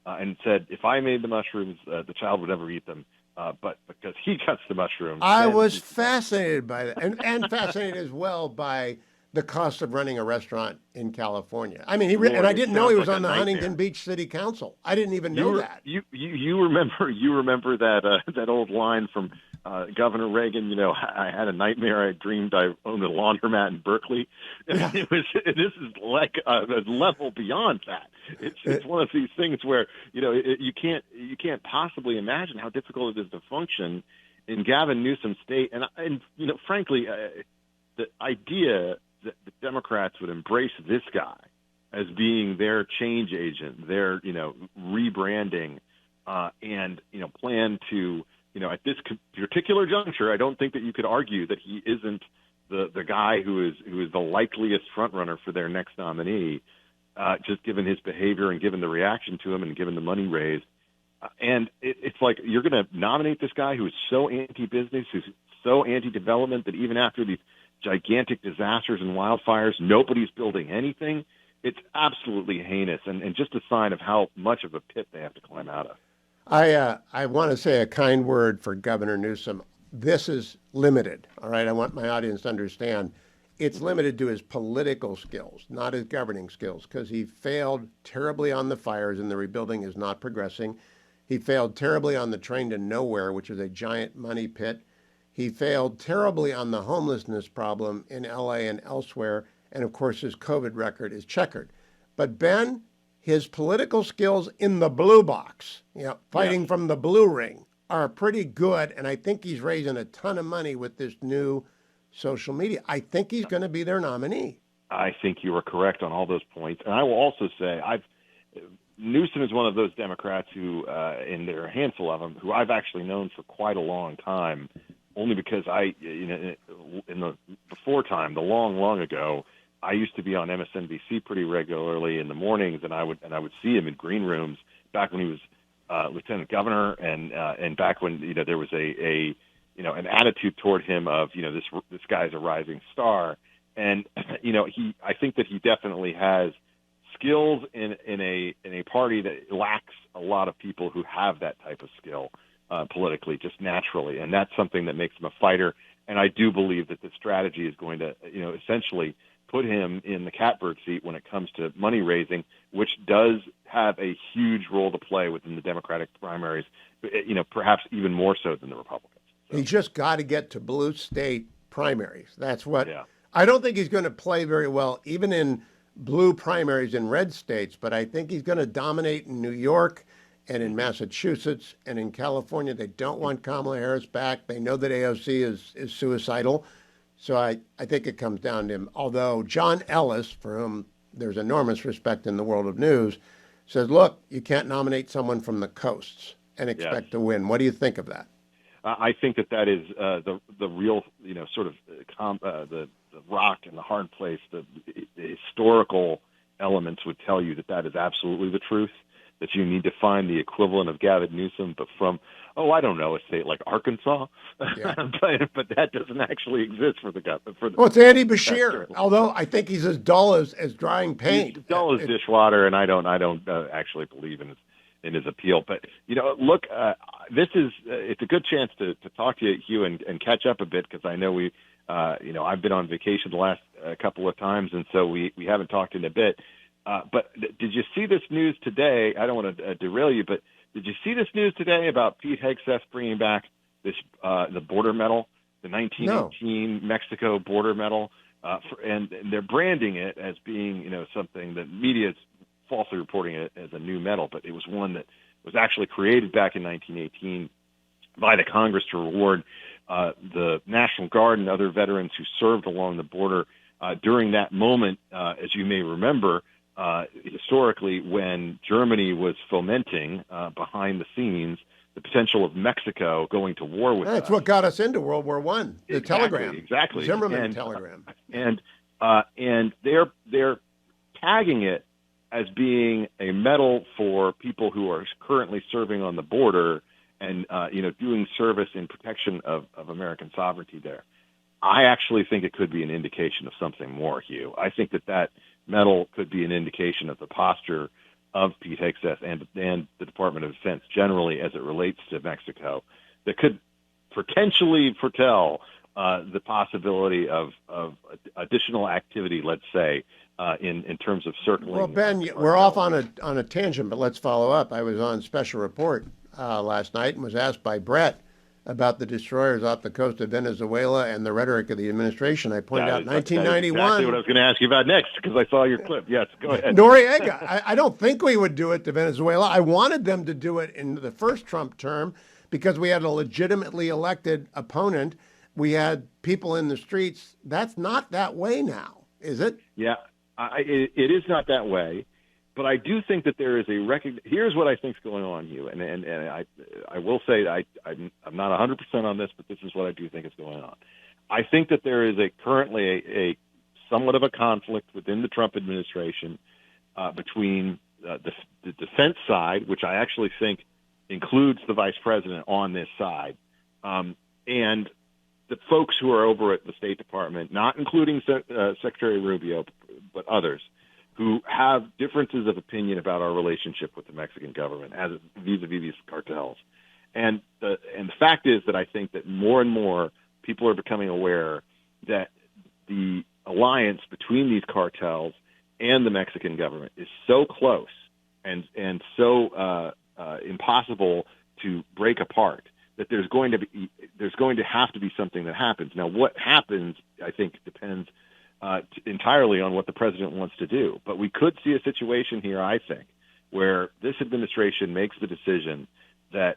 and said, if I made the mushrooms, the child would never eat them. But because he cuts the mushrooms. I was fascinated by that, and fascinated as well by the cost of running a restaurant in California. I mean, and I didn't know he was on the Huntington Beach City Council. I didn't even know that. You remember that old line from Governor Reagan? I had a nightmare. I dreamed I owned a laundromat in Berkeley. Yeah. This is like a level beyond that. It's one of these things where you can't possibly imagine how difficult it is to function in Gavin Newsom's state. And frankly, the idea that the Democrats would embrace this guy as being their change agent, their rebranding, and plan to at this particular juncture, I don't think that you could argue that he isn't the guy who is the likeliest front runner for their next nominee, just given his behavior and given the reaction to him and given the money raised. And it's like you're going to nominate this guy who is so anti-business, who's so anti-development that even after these gigantic disasters and wildfires, nobody's building anything. It's absolutely heinous and just a sign of how much of a pit they have to climb out of. I want to say a kind word for Governor Newsom. This is limited, all right? I want my audience to understand. It's limited to his political skills, not his governing skills, because he failed terribly on the fires and the rebuilding is not progressing. He failed terribly on the train to nowhere, which is a giant money pit. He failed terribly on the homelessness problem in LA and elsewhere. And of course, his COVID record is checkered. But Ben, his political skills in the blue box, fighting from the blue ring, are pretty good. And I think he's raising a ton of money with this new social media. I think he's going to be their nominee. I think you are correct on all those points. And I will also say Newsom is one of those Democrats who, and there are a handful of them, who I've actually known for quite a long time, only because in the before time, the long ago, I used to be on MSNBC pretty regularly in the mornings, and I would see him in green rooms back when he was lieutenant governor, and back when there was an attitude toward him of this guy's a rising star, and I think that he definitely has skills in a party that lacks a lot of people who have that type of skill politically, just naturally, and that's something that makes him a fighter. And I do believe that the strategy is going to essentially put him in the catbird seat when it comes to money raising, which does have a huge role to play within the Democratic primaries, perhaps even more so than the Republicans. So. He's just got to get to blue state primaries. That's what I don't think he's going to play very well, even in blue primaries in red states, but I think he's going to dominate in New York and in Massachusetts and in California. They don't want Kamala Harris back. They know that AOC is suicidal. So I think it comes down to him. Although John Ellis, for whom there's enormous respect in the world of news, says, look, you can't nominate someone from the coasts and expect to win. What do you think of that? I think that is the real, sort of the rock and the hard place. The historical elements would tell you that is absolutely the truth, that you need to find the equivalent of Gavin Newsom, but from, I don't know, a state like Arkansas. Yeah. but that doesn't actually exist for the government. Well, it's Andy Bashir, although I think he's as dull as drying paint. He's dull as dishwater, and I don't actually believe in his appeal. But, look, it's a good chance to talk to you, Hugh, and catch up a bit, because I know I've been on vacation the last couple of times, and so we haven't talked in a bit. But did you see this news today? I don't want to derail you, but did you see this news today about Pete Hegseth bringing back this the border medal, the 1918 Mexico border medal, and they're branding it as being something that media is falsely reporting it as a new medal, but it was one that was actually created back in 1918 by the Congress to reward the National Guard and other veterans who served along the border during that moment, as you may remember. Historically, when Germany was fomenting behind the scenes the potential of Mexico going to war with That's what got us into World War I, the telegram. Exactly. Zimmerman telegram. And they're tagging it as being a medal for people who are currently serving on the border and doing service in protection of American sovereignty there. I actually think it could be an indication of something more, Hugh. I think that medal could be an indication of the posture of Pete Hegseth and the Department of Defense generally as it relates to Mexico that could potentially foretell the possibility of additional activity, let's say, in terms of circling. Well, Ben, we're off on a tangent, but let's follow up. I was on Special Report last night and was asked by Brett about the destroyers off the coast of Venezuela and the rhetoric of the administration. I pointed out 1991. That's exactly what I was going to ask you about next, because I saw your clip. Yes, go ahead. Noriega. I don't think we would do it to Venezuela. I wanted them to do it in the first Trump term because we had a legitimately elected opponent. We had people in the streets. That's not that way now, is it? Yeah, it is not that way. But I do think that there is here's what I think is going on, Hugh, and I will say that I'm not 100% on this, but this is what I do think is going on. I think that there is currently a somewhat of a conflict within the Trump administration between the defense side, which I actually think includes the vice president on this side, and the folks who are over at the State Department, not including Secretary Rubio, but others, who have differences of opinion about our relationship with the Mexican government as vis-a-vis these cartels. And the fact is that I think that more and more people are becoming aware that the alliance between these cartels and the Mexican government is so close and so impossible to break apart that there's going to have to be something that happens. Now, what happens, I think, depends entirely on what the president wants to do. But we could see a situation here, I think, where this administration makes the decision that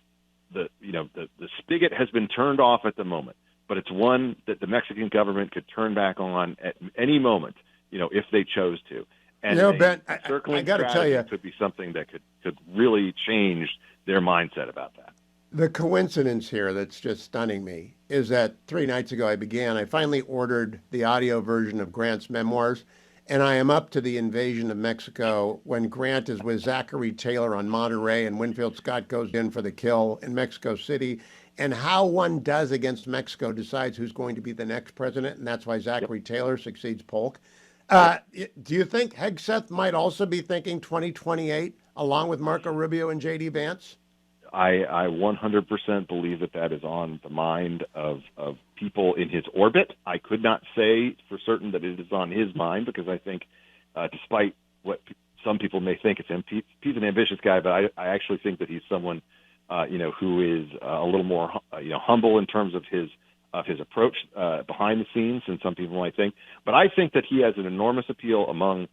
the spigot has been turned off at the moment, but it's one that the Mexican government could turn back on at any moment, if they chose to. And Ben, I got to tell you, could be something that could really change their mindset about that. the coincidence here that's just stunning me is that 3 nights ago I finally ordered the audio version of Grant's memoirs, and I am up to the invasion of Mexico when Grant is with Zachary Taylor on Monterey and Winfield Scott goes in for the kill in Mexico City, and how one does against Mexico decides who's going to be the next president, and that's why Zachary Taylor succeeds Polk. Do you think Hegseth might also be thinking 2028 along with Marco Rubio and J.D. Vance? I 100% believe that is on the mind of people in his orbit. I could not say for certain that it is on his mind because I think, despite what some people may think it's him, he's an ambitious guy, but I actually think that he's someone, who is a little more, humble in terms of his approach behind the scenes than some people might think. But I think that he has an enormous appeal among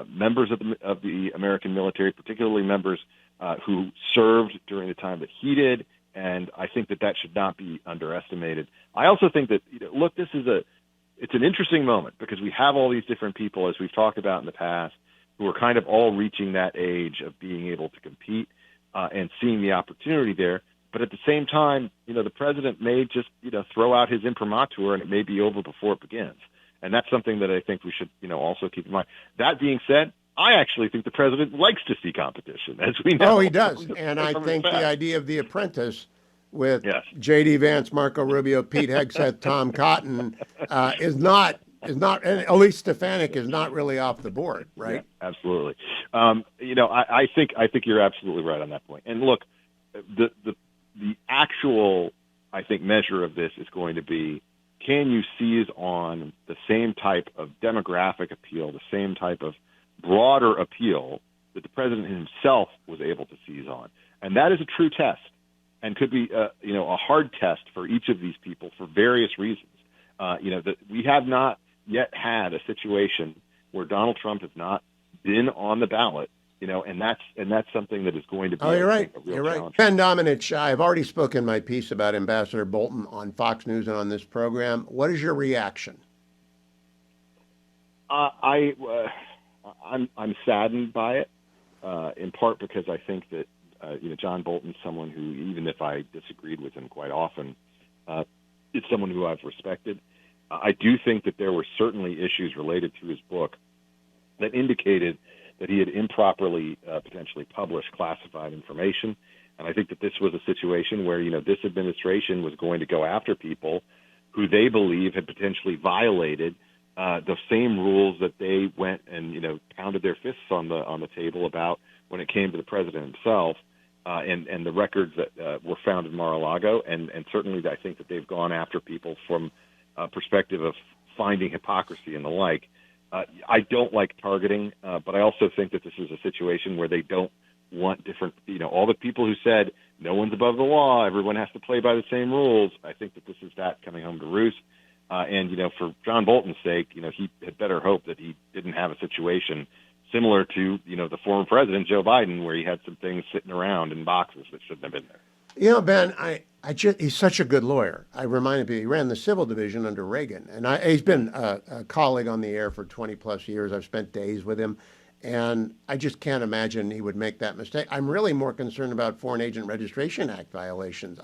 members of the American military, particularly members who served during the time that he did, and I think that should not be underestimated. I also think that, look, it's an interesting moment because we have all these different people, as we've talked about in the past, who are kind of all reaching that age of being able to compete and seeing the opportunity there. But at the same time, the president may just, throw out his imprimatur and it may be over before it begins. And that's something that I think we should, also keep in mind. That being said, I actually think the president likes to see competition, as we know. Oh, he does. And I think the idea of The Apprentice with J.D. Vance, Marco Rubio, Pete Hegseth, Tom Cotton is not, and Elise Stefanik is not really off the board, right? Yeah, absolutely. I think you're absolutely right on that point. And look, the actual, I think, measure of this is going to be, can you seize on the same type of demographic appeal, the same type of broader appeal that the president himself was able to seize on? And that is a true test and could be, a hard test for each of these people for various reasons. That we have not yet had a situation where Donald Trump has not been on the ballot, and that's something that is going to be, you're right. a real You're right. challenge. Ben Domenech, I've already spoken my piece about Ambassador Bolton on Fox News and on this program. What is your reaction? I'm saddened by it, in part because I think that John Bolton's someone who, even if I disagreed with him quite often, is someone who I've respected. I do think that there were certainly issues related to his book that indicated that he had improperly potentially published classified information. And I think that this was a situation where, this administration was going to go after people who they believe had potentially violated the same rules that they went and, pounded their fists on the table about when it came to the president himself and the records that were found in Mar-a-Lago. And certainly I think that they've gone after people from a perspective of finding hypocrisy and the like. I don't like targeting, but I also think that this is a situation where they don't want different, all the people who said no one's above the law, everyone has to play by the same rules. I think that this is that coming home to roost. And, for John Bolton's sake, he had better hope that he didn't have a situation similar to, the former president, Joe Biden, where he had some things sitting around in boxes that shouldn't have been there. Ben, he's such a good lawyer. I reminded me, he ran the civil division under Reagan, and he's been a colleague on the air for 20 plus years. I've spent days with him, and I just can't imagine he would make that mistake. I'm really more concerned about Foreign Agent Registration Act violations.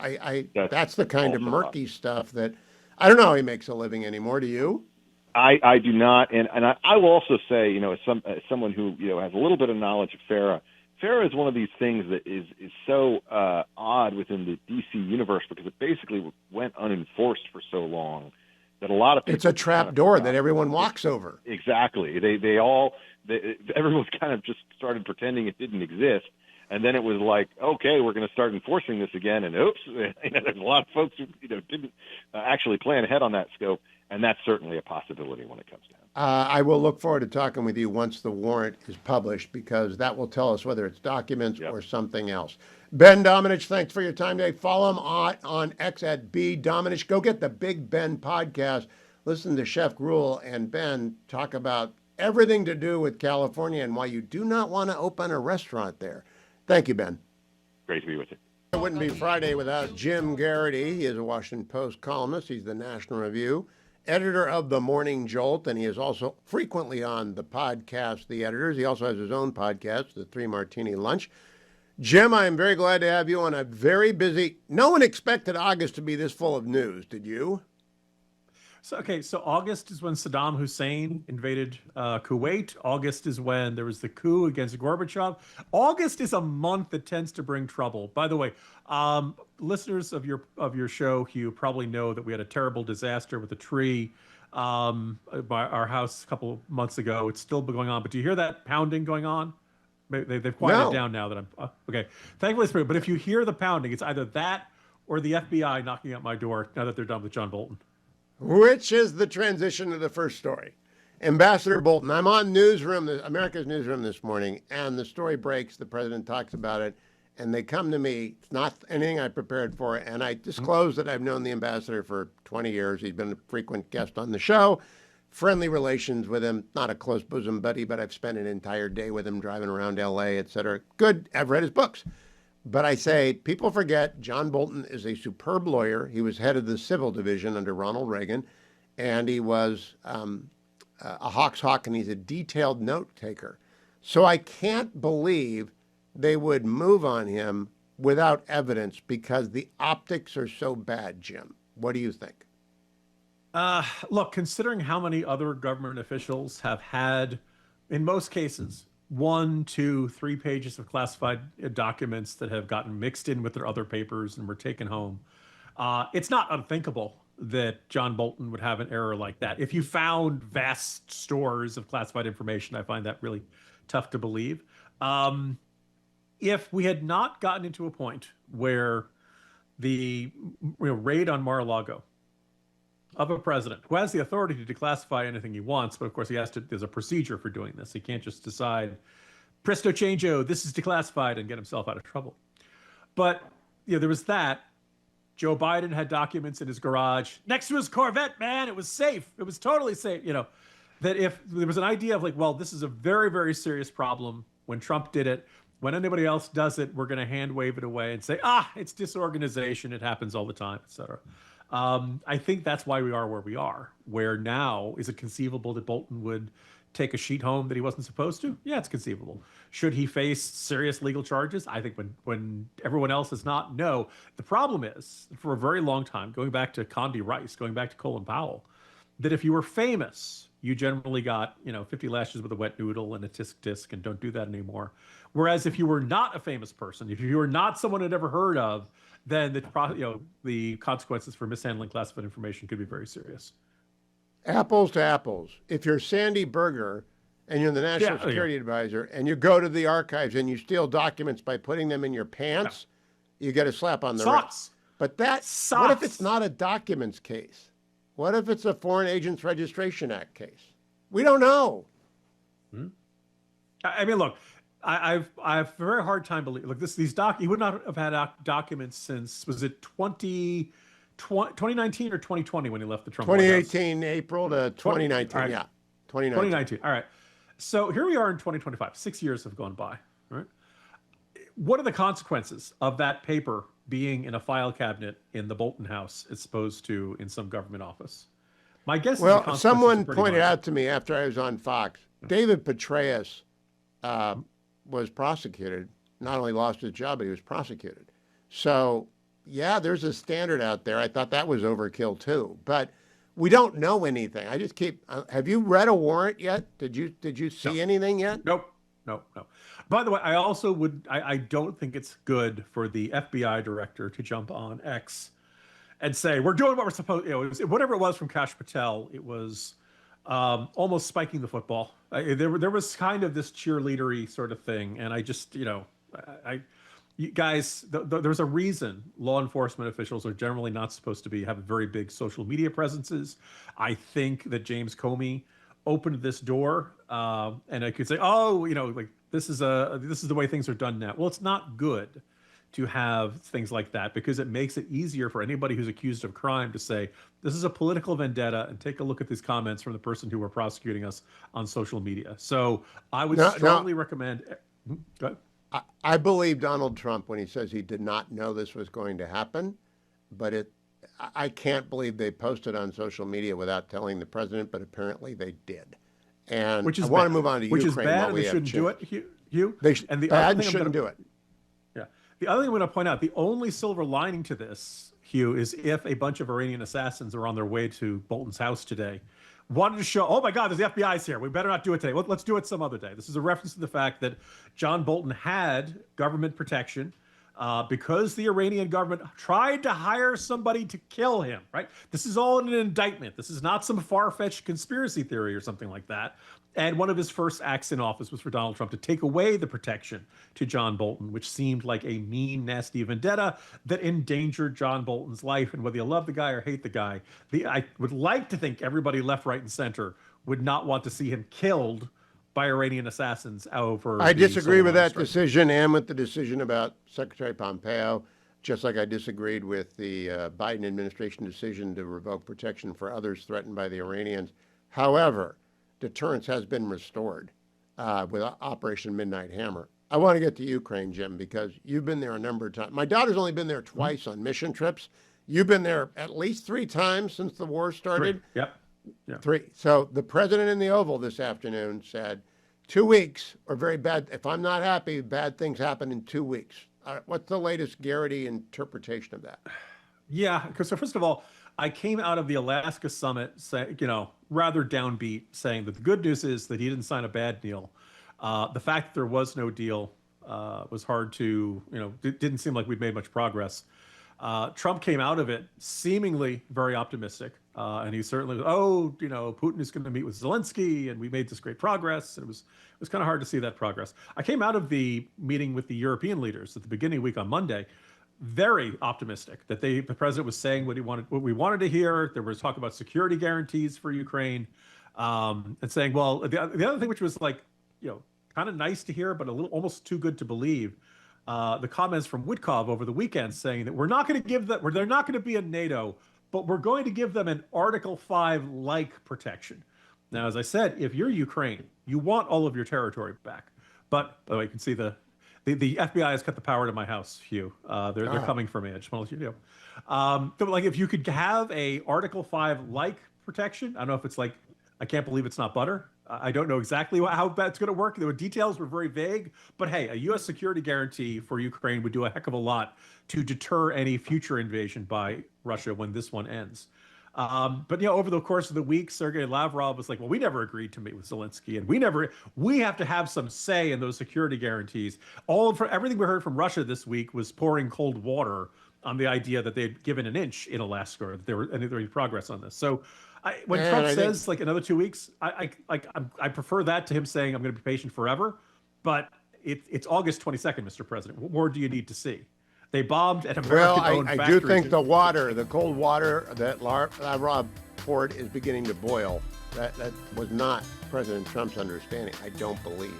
That's the kind of murky stuff that I don't know how he makes a living anymore. Do you? I do not, and I will also say, you know, as someone who, you know, has a little bit of knowledge of Farah. Farah is one of these things that is so odd within the DC universe because it basically went unenforced for so long that a lot of people. It's a trap door that everyone walks over. Exactly. Everyone's kind of just started pretending it didn't exist. And then it was like, okay, we're going to start enforcing this again. And oops, you know, there's a lot of folks who, you know, didn't actually plan ahead on that scope. And that's certainly a possibility when it comes to him. I will look forward to talking with you once the warrant is published, because that will tell us whether it's documents or something else. Ben Domenech, thanks for your time today. Follow him on X at B Domenech. Go get the Big Ben podcast. Listen to Chef Gruel and Ben talk about everything to do with California and why you do not want to open a restaurant there. Thank you, Ben. Great to be with you. It wouldn't be Friday without Jim Garrity. He is a Washington Post columnist. He's the National Review editor of The Morning Jolt, and he is also frequently on the podcast, The Editors. He also has his own podcast, The Three Martini Lunch. Jim, I am very glad to have you on a very busy... No one expected August to be this full of news, did you? So August is when Saddam Hussein invaded Kuwait. August is when there was the coup against Gorbachev. August is a month that tends to bring trouble. By the way, listeners of your show, Hugh, probably know that we had a terrible disaster with a tree by our house a couple of months ago. It's still going on. But do you hear that pounding going on? They've quieted down now that I'm okay. Thankfully, it's but if you hear the pounding, it's either that or the FBI knocking at my door now that they're done with John Bolton. Which is the transition to the first story. Ambassador Bolton, I'm on America's Newsroom this morning, and the story breaks, the president talks about it, and they come to me. It's not anything I prepared for, and I disclose that I've known the ambassador for 20 years. He's been a frequent guest on the show, friendly relations with him, not a close bosom buddy, but I've spent an entire day with him driving around L.A., et cetera. Good, I've read his books. But I say, people forget John Bolton is a superb lawyer. He was head of the civil division under Ronald Reagan, and he was a Hawk's hawk, and he's a detailed note taker. So I can't believe they would move on him without evidence because the optics are so bad, Jim. What do you think? Look, considering how many other government officials have had, in most cases, 1, 2, 3 pages of classified documents that have gotten mixed in with their other papers and were taken home, it's not unthinkable that John Bolton would have an error like that. If you found vast stores of classified information, I find that really tough to believe. If we had not gotten into a point where the raid on Mar-a-Lago of a president who has the authority to declassify anything he wants, but of course there's a procedure for doing this. He can't just decide, presto changeo, this is declassified and get himself out of trouble. But there was that. Joe Biden had documents in his garage next to his Corvette, man. It was safe. It was totally safe. That if there was an idea of well, this is a very, very serious problem. When Trump did it, when anybody else does it, we're going to hand wave it away and say, it's disorganization. It happens all the time, et cetera. I think that's why we are where we are, where now is it conceivable that Bolton would take a sheet home that he wasn't supposed to? Yeah, it's conceivable. Should he face serious legal charges? I think when everyone else is not, no. The problem is, for a very long time, going back to Condi Rice, going back to Colin Powell, that if you were famous, you generally got 50 lashes with a wet noodle and a tisk and don't do that anymore. Whereas if you were not a famous person, if you were not someone I'd ever heard of, then the consequences for mishandling classified information could be very serious. Apples to apples. If you're Sandy Berger and you're the National Security Advisor and you go to the archives and you steal documents by putting them in your pants, you get a slap on the wrist. But what if it's not a documents case? What if it's a Foreign Agents Registration Act case? We don't know. I mean, look, I have a very hard time believing. Look, he would not have had documents since, was it 2019 or 2020 when he left the Trump White House? 2018 April to 2019. Right. Yeah, 2019. All right. So here we are in 2025. 6 years have gone by. Right. What are the consequences of that paper being in a file cabinet in the Bolton house as opposed to in some government office? My guess is someone pointed out to me after I was on Fox, David Petraeus was prosecuted, not only lost his job, but he was prosecuted. So yeah, there's a standard out there. I thought that was overkill too, but we don't know anything. I just keep. Have you read a warrant yet? Did you see anything yet? Nope. No. By the way, I also would. I don't think it's good for the FBI director to jump on X and say we're doing what we're supposed. Whatever it was from Kash Patel, it was almost spiking the football. There was kind of this cheerleadery sort of thing, and I just, you guys, there's a reason law enforcement officials are generally not supposed to have very big social media presences. I think that James Comey opened this door, and I could say, like this is the way things are done now. Well, it's not good to have things like that because it makes it easier for anybody who's accused of crime to say this is a political vendetta and take a look at these comments from the person who were prosecuting us on social media. So I would strongly recommend. Go ahead. I believe Donald Trump when he says he did not know this was going to happen, but I can't believe they posted on social media without telling the president, but apparently they did. And I want to move on to Ukraine. Which is bad, and they shouldn't do it, Hugh. And the other thing shouldn't do it. Yeah. The other thing I'm going to point out, the only silver lining to this, Hugh, is if a bunch of Iranian assassins are on their way to Bolton's house today, wanted to show, oh my God, there's the FBI's here. We better not do it today. Let's do it some other day. This is a reference to the fact that John Bolton had government protection because the Iranian government tried to hire somebody to kill him, right? This is all in an indictment. This is not some far-fetched conspiracy theory or something like that. And one of his first acts in office was for Donald Trump to take away the protection to John Bolton, which seemed like a mean, nasty vendetta that endangered John Bolton's life. And whether you love the guy or hate the guy, I would like to think everybody left, right, and center would not want to see him killed by Iranian assassins over. I disagree with that decision and with the decision about Secretary Pompeo, just like I disagreed with the Biden administration decision to revoke protection for others threatened by the Iranians. However, deterrence has been restored with Operation Midnight Hammer. I want to get to Ukraine, Jim, because you've been there a number of times. My daughter's only been there twice on mission trips. You've been there at least 3 times since the war started. 3. Yep. Yeah. 3. So the president in the Oval this afternoon said 2 weeks are very bad. If I'm not happy, bad things happen in 2 weeks. What's the latest Garrity interpretation of that? Yeah, because so first of all, I came out of the Alaska summit, rather downbeat, saying that the good news is that he didn't sign a bad deal. The fact that there was no deal was hard to, it didn't seem like we'd made much progress. Trump came out of it seemingly very optimistic, and he certainly, Putin is going to meet with Zelensky, and we made this great progress. And it was kind of hard to see that progress. I came out of the meeting with the European leaders at the beginning of the week on Monday, very optimistic that the president was saying what we wanted to hear. There was talk about security guarantees for Ukraine, and saying, well, the other thing which was kind of nice to hear, but a little almost too good to believe. The comments from Wittkov over the weekend saying that we're not going to give them, they're not going to be in NATO, but we're going to give them an Article 5-like protection. Now, as I said, if you're Ukraine, you want all of your territory back. But by the way, you can see the FBI has cut the power to my house, Hugh. They're coming for me. I just want to let you know. So if you could have a Article 5-like protection, I don't know if it's I can't believe it's not butter. I don't know exactly how that's going to work. The details were very vague, but hey, a U.S. security guarantee for Ukraine would do a heck of a lot to deter any future invasion by Russia when this one ends. But over the course of the week, Sergei Lavrov was like, well, we never agreed to meet with Zelensky, and we have to have some say in those security guarantees. Everything we heard from Russia this week was pouring cold water on the idea that they'd given an inch in Alaska, or that there was progress on this. So when Trump says another 2 weeks, I prefer that to him saying I'm going to be patient forever. But it's August 22nd, Mr. President. What more do you need to see? They bombed an American-owned factory. I do think the cold water that Lavrov poured is beginning to boil. That was not President Trump's understanding, I don't believe.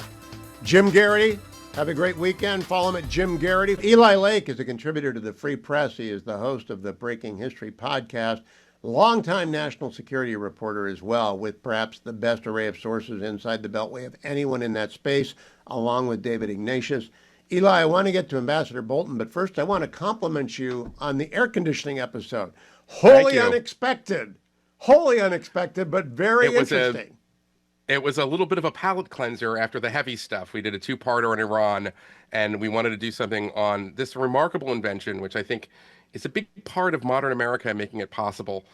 Jim Garrity, have a great weekend. Follow him at Jim Garrity. Eli Lake is a contributor to the Free Press. He is the host of the Breaking History podcast. Longtime national security reporter as well, with perhaps the best array of sources inside the Beltway of anyone in that space, along with David Ignatius. Eli, I want to get to Ambassador Bolton, but first I want to compliment you on the air conditioning episode. Wholly unexpected, but very interesting. It was a little bit of a palate cleanser after the heavy stuff. We did a 2-parter on Iran, and we wanted to do something on this remarkable invention, which I think is a big part of modern America making it possible.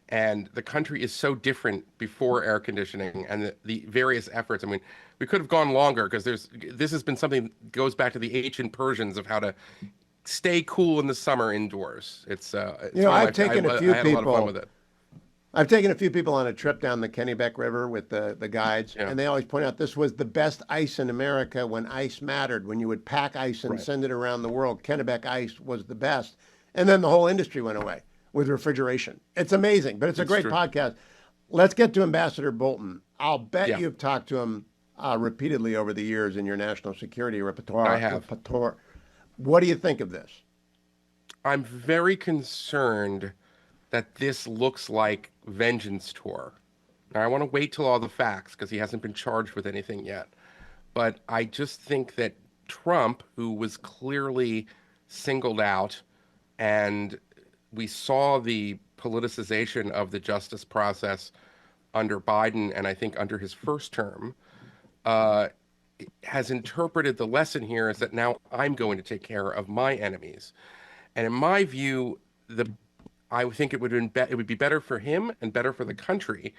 And the country is so different before air conditioning and the various efforts. I mean, we could have gone longer because this has been something that goes back to the ancient Persians of how to stay cool in the summer indoors. It's I've taken a few I had a lot of fun with it. I've taken a few people on a trip down the Kennebec River with the guides, Yeah. and they always point out this was the best ice in America when ice mattered. When you would pack ice and send it around the world, Kennebec ice was the best. And then the whole industry went away with refrigeration. It's amazing, but it's a great podcast. Let's get to Ambassador Bolton. I'll bet you've talked to him repeatedly over the years in your national security repertoire. I have. What do you think of this? I'm very concerned that this looks like vengeance tour. Now, I want to wait till all the facts because he hasn't been charged with anything yet. But I just think that Trump, who was clearly singled out, and we saw the politicization of the justice process under Biden, and I think under his first term, has interpreted the lesson here is that now I'm going to take care of my enemies. And in my view, I think it would be better for him and better for the country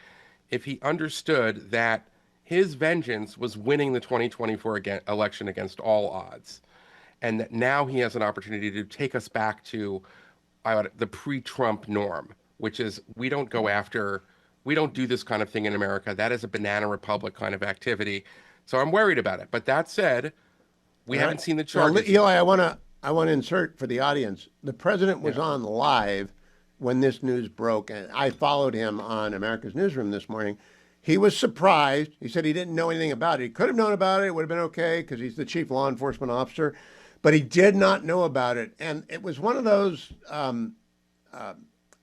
if he understood that his vengeance was winning the 2024 election against all odds, and that now he has an opportunity to take us back to the pre-Trump norm, which is we don't do this kind of thing in America. That is a banana republic kind of activity. So I'm worried about it. But that said, we haven't seen the charges. Now, Eli, I want to insert for the audience. The president was on live when this news broke, and I followed him on America's Newsroom this morning. He was surprised. He said he didn't know anything about it. He could have known about it. It would have been okay because he's the chief law enforcement officer, but he did not know about it. And it was one of those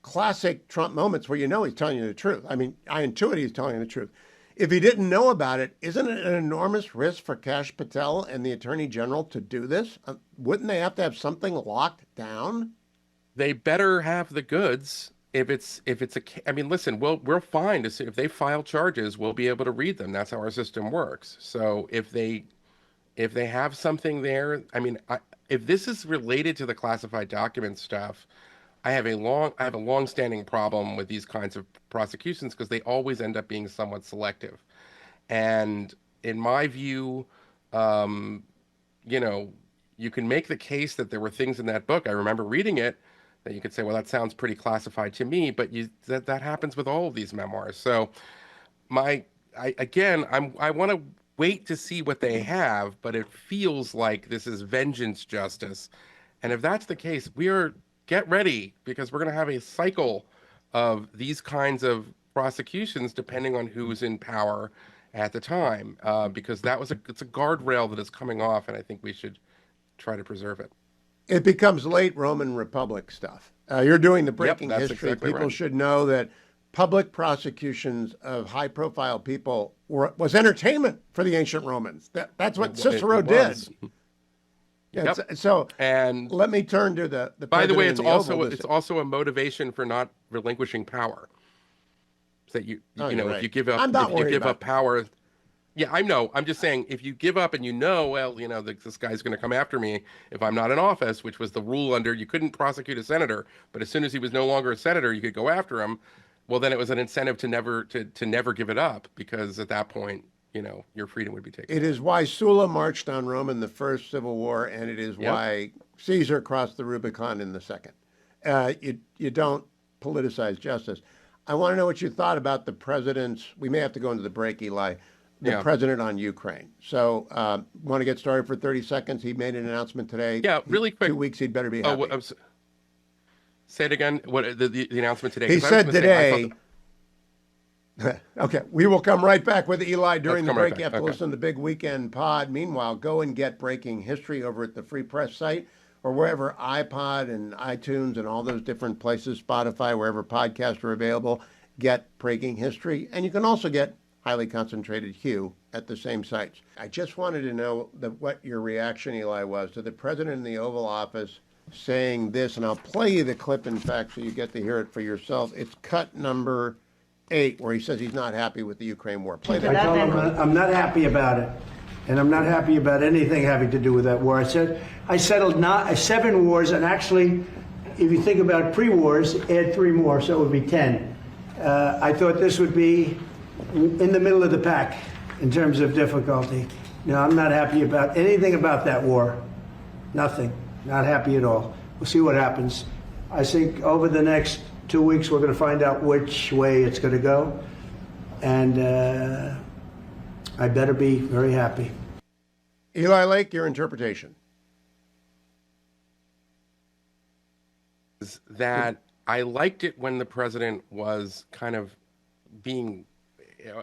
classic Trump moments where you know he's telling you the truth. I mean, I intuit he's telling you the truth. If he didn't know about it, isn't it an enormous risk for Kash Patel and the Attorney General to do this? Wouldn't they have to have something locked down? They better have the goods. I mean, listen, we're fine to see if they file charges, we'll be able to read them. That's how our system works. So if they have something there, I mean, if this is related to the classified document stuff, I have a long-standing problem with these kinds of prosecutions because they always end up being somewhat selective. And in my view, you can make the case that there were things in that book. I remember reading it that you could say, well, that sounds pretty classified to me, but that happens with all of these memoirs. So I want to wait to see what they have, but it feels like this is vengeance justice. And if that's the case, get ready because we're going to have a cycle of these kinds of prosecutions depending on who's in power at the time, because it's a guardrail that is coming off, and I think we should try to preserve it. It becomes late Roman Republic stuff. You're doing the breaking that's history. exactly People right. should know that public prosecutions of high-profile people was entertainment for the ancient Romans. That's what Cicero did. Yeah, so and let me turn to the by the way, it's president also a motivation for not relinquishing power. So that if you give up power. Yeah, I know. I'm just saying, if you give up and this guy's going to come after me if I'm not in office, which was the rule you couldn't prosecute a senator, but as soon as he was no longer a senator, you could go after him. Well, then it was an incentive to never give it up because at that point, your freedom would be taken. It is why Sulla marched on Rome in the First Civil War, and it is why Caesar crossed the Rubicon in the Second. You don't politicize justice. I want to know what you thought about the president's. We may have to go into the break, Eli. The president on Ukraine. So, want to get started for 30 seconds? He made an announcement today. Yeah, really quick. 2 weeks, he'd better be happy. Say it again. What the announcement today? He said today. Okay, we will come right back with Eli during the break. You have to listen to the Big Weekend Pod. Meanwhile, go and get Breaking History over at the Free Press site or wherever iPod and iTunes and all those different places, Spotify, wherever podcasts are available. Get Breaking History, and you can also get Highly Concentrated Hugh at the same sites. I just wanted to know what your reaction, Eli, was to the president in the Oval Office saying this, and I'll play you the clip, in fact, so you get to hear it for yourself. It's cut number 8, where he says he's not happy with the Ukraine war. Play that. I told him I'm not happy about it, and I'm not happy about anything having to do with that war. I said I settled 7 wars, and actually if you think about pre-wars, add 3 more, so it would be 10. I thought this would be in the middle of the pack in terms of difficulty. No, I'm not happy about anything about that war. Nothing. Not happy at all. We'll see what happens. I think over the next 2 weeks, we're going to find out which way it's going to go. And I better be very happy. Eli Lake, your interpretation. Is that I liked it when the president was kind of being,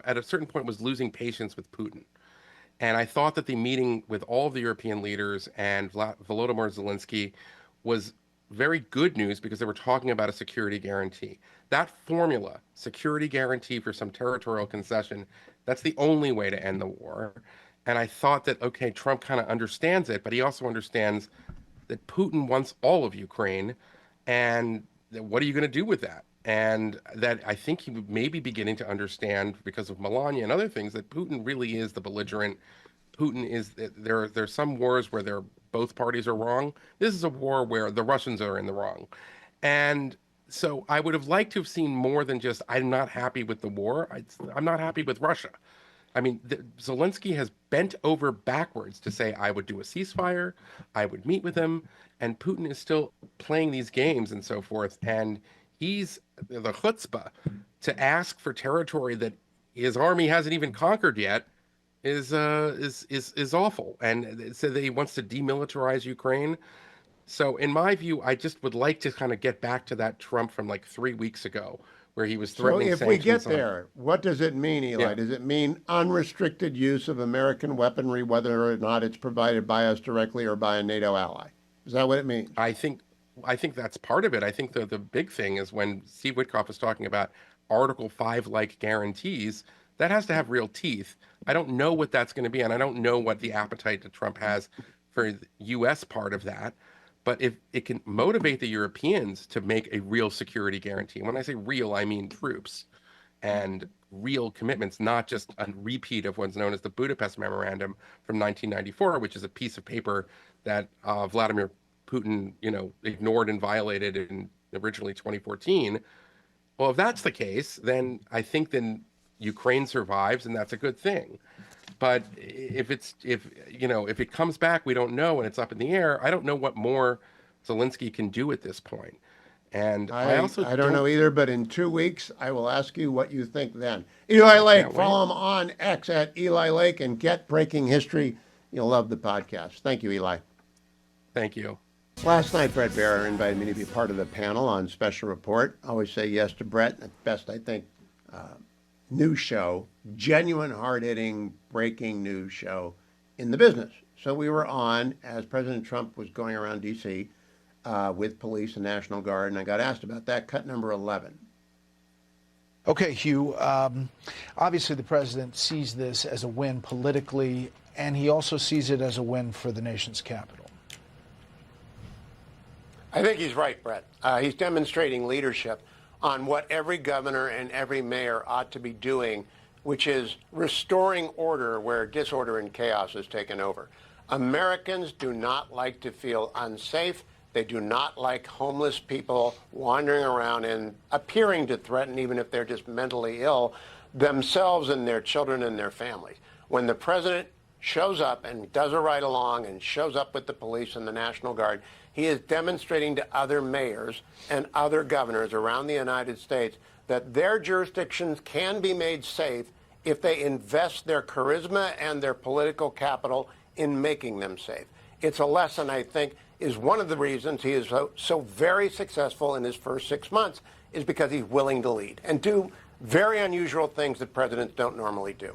at a certain point, was losing patience with Putin. And I thought that the meeting with all of the European leaders and Volodymyr Zelensky was very good news because they were talking about a security guarantee. That formula, security guarantee for some territorial concession, that's the only way to end the war. And I thought that, okay, Trump kind of understands it, but he also understands that Putin wants all of Ukraine. And what are you going to do with that? And that I think he may be beginning to understand, because of Melania and other things, that Putin really is the belligerent. Putin is, there's some wars where both parties are wrong. This is a war where the Russians are in the wrong. And so I would have liked to have seen more than just, I'm not happy with the war. I'm not happy with Russia. I mean, Zelensky has bent over backwards to say, I would do a ceasefire, I would meet with him, and Putin is still playing these games and so forth. And he's the chutzpah to ask for territory that his army hasn't even conquered yet is awful. And so that he wants to demilitarize Ukraine. So in my view, I just would like to kind of get back to that Trump from like 3 weeks ago, where he was threatening So if we get sanctions there, what does it mean, Eli? Yeah. Does it mean unrestricted use of American weaponry, whether or not it's provided by us directly or by a NATO ally? Is that what it means? I think that's part of it. I think the big thing is when Steve Witkoff is talking about Article 5-like guarantees, that has to have real teeth. I don't know what that's going to be, and I don't know what the appetite that Trump has for the U.S. part of that. But if it can motivate the Europeans to make a real security guarantee, and when I say real, I mean troops and real commitments, not just a repeat of what's known as the Budapest Memorandum from 1994, which is a piece of paper that Vladimir Putin, ignored and violated in originally 2014. Well, if that's the case, then I think then Ukraine survives, and that's a good thing. But if it comes back, we don't know, and it's up in the air. I don't know what more Zelensky can do at this point. And I don't know either, but in 2 weeks, I will ask you what you think then. Eli Lake, follow him on X at Eli Lake and get Breaking History. You'll love the podcast. Thank you, Eli. Thank you. Last night, Brett Barer invited me to be part of the panel on Special Report. I always say yes to Brett. At best, I think, news show, genuine, hard-hitting, breaking news show in the business. So we were on as President Trump was going around D.C. With police and National Guard, and I got asked about that, cut number 11. Okay, Hugh, obviously the president sees this as a win politically, and he also sees it as a win for the nation's capital. I think he's right, Brett. He's demonstrating leadership on what every governor and every mayor ought to be doing, which is restoring order where disorder and chaos has taken over. Americans do not like to feel unsafe. They do not like homeless people wandering around and appearing to threaten, even if they're just mentally ill, themselves and their children and their families. When the president shows up and does a ride along and shows up with the police and the National Guard, he is demonstrating to other mayors and other governors around the United States that their jurisdictions can be made safe if they invest their charisma and their political capital in making them safe. It's a lesson, I think, is one of the reasons he is so very successful in his first 6 months, is because he's willing to lead and do very unusual things that presidents don't normally do.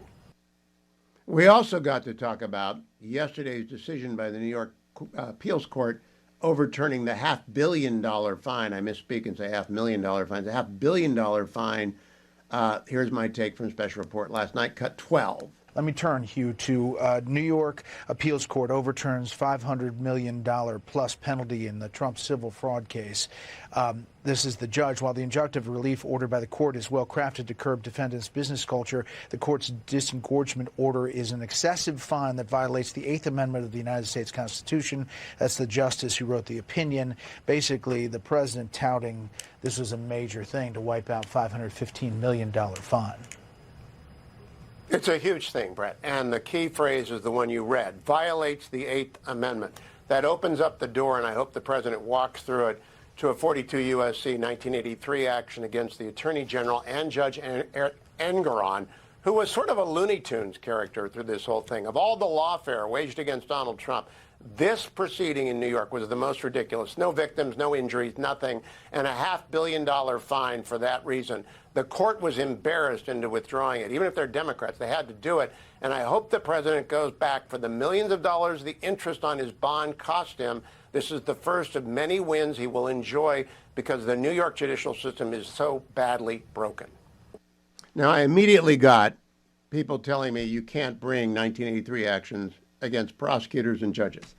We also got to talk about yesterday's decision by the New York Appeals Court overturning the $500 million fine. I misspeak and say $500,000 fine. It's a $500 million fine. Here's my take from Special Report last night. Cut 12. Let me turn, Hugh, to New York appeals court overturns $500 million plus penalty in the Trump civil fraud case. This is the judge. While the injunctive relief ordered by the court is well crafted to curb defendants' business culture, the court's disengorgement order is an excessive fine that violates the Eighth Amendment of the United States Constitution. That's the justice who wrote the opinion. Basically, the president touting this was a major thing to wipe out $515 million fine. It's a huge thing, Brett. And the key phrase is the one you read, violates the Eighth Amendment. That opens up the door, and I hope the president walks through it, to a 42 U.S.C. 1983 action against the Attorney General and Judge Engoron, who was sort of a Looney Tunes character through this whole thing. Of all the lawfare waged against Donald Trump, this proceeding in New York was the most ridiculous. No victims, no injuries, nothing, and a $500 million fine for that reason. The court was embarrassed into withdrawing it. Even if they're Democrats, they had to do it. And I hope the president goes back for the millions of dollars the interest on his bond cost him. This is the first of many wins he will enjoy because the New York judicial system is so badly broken. Now, I immediately got people telling me you can't bring 1983 actions against prosecutors and judges.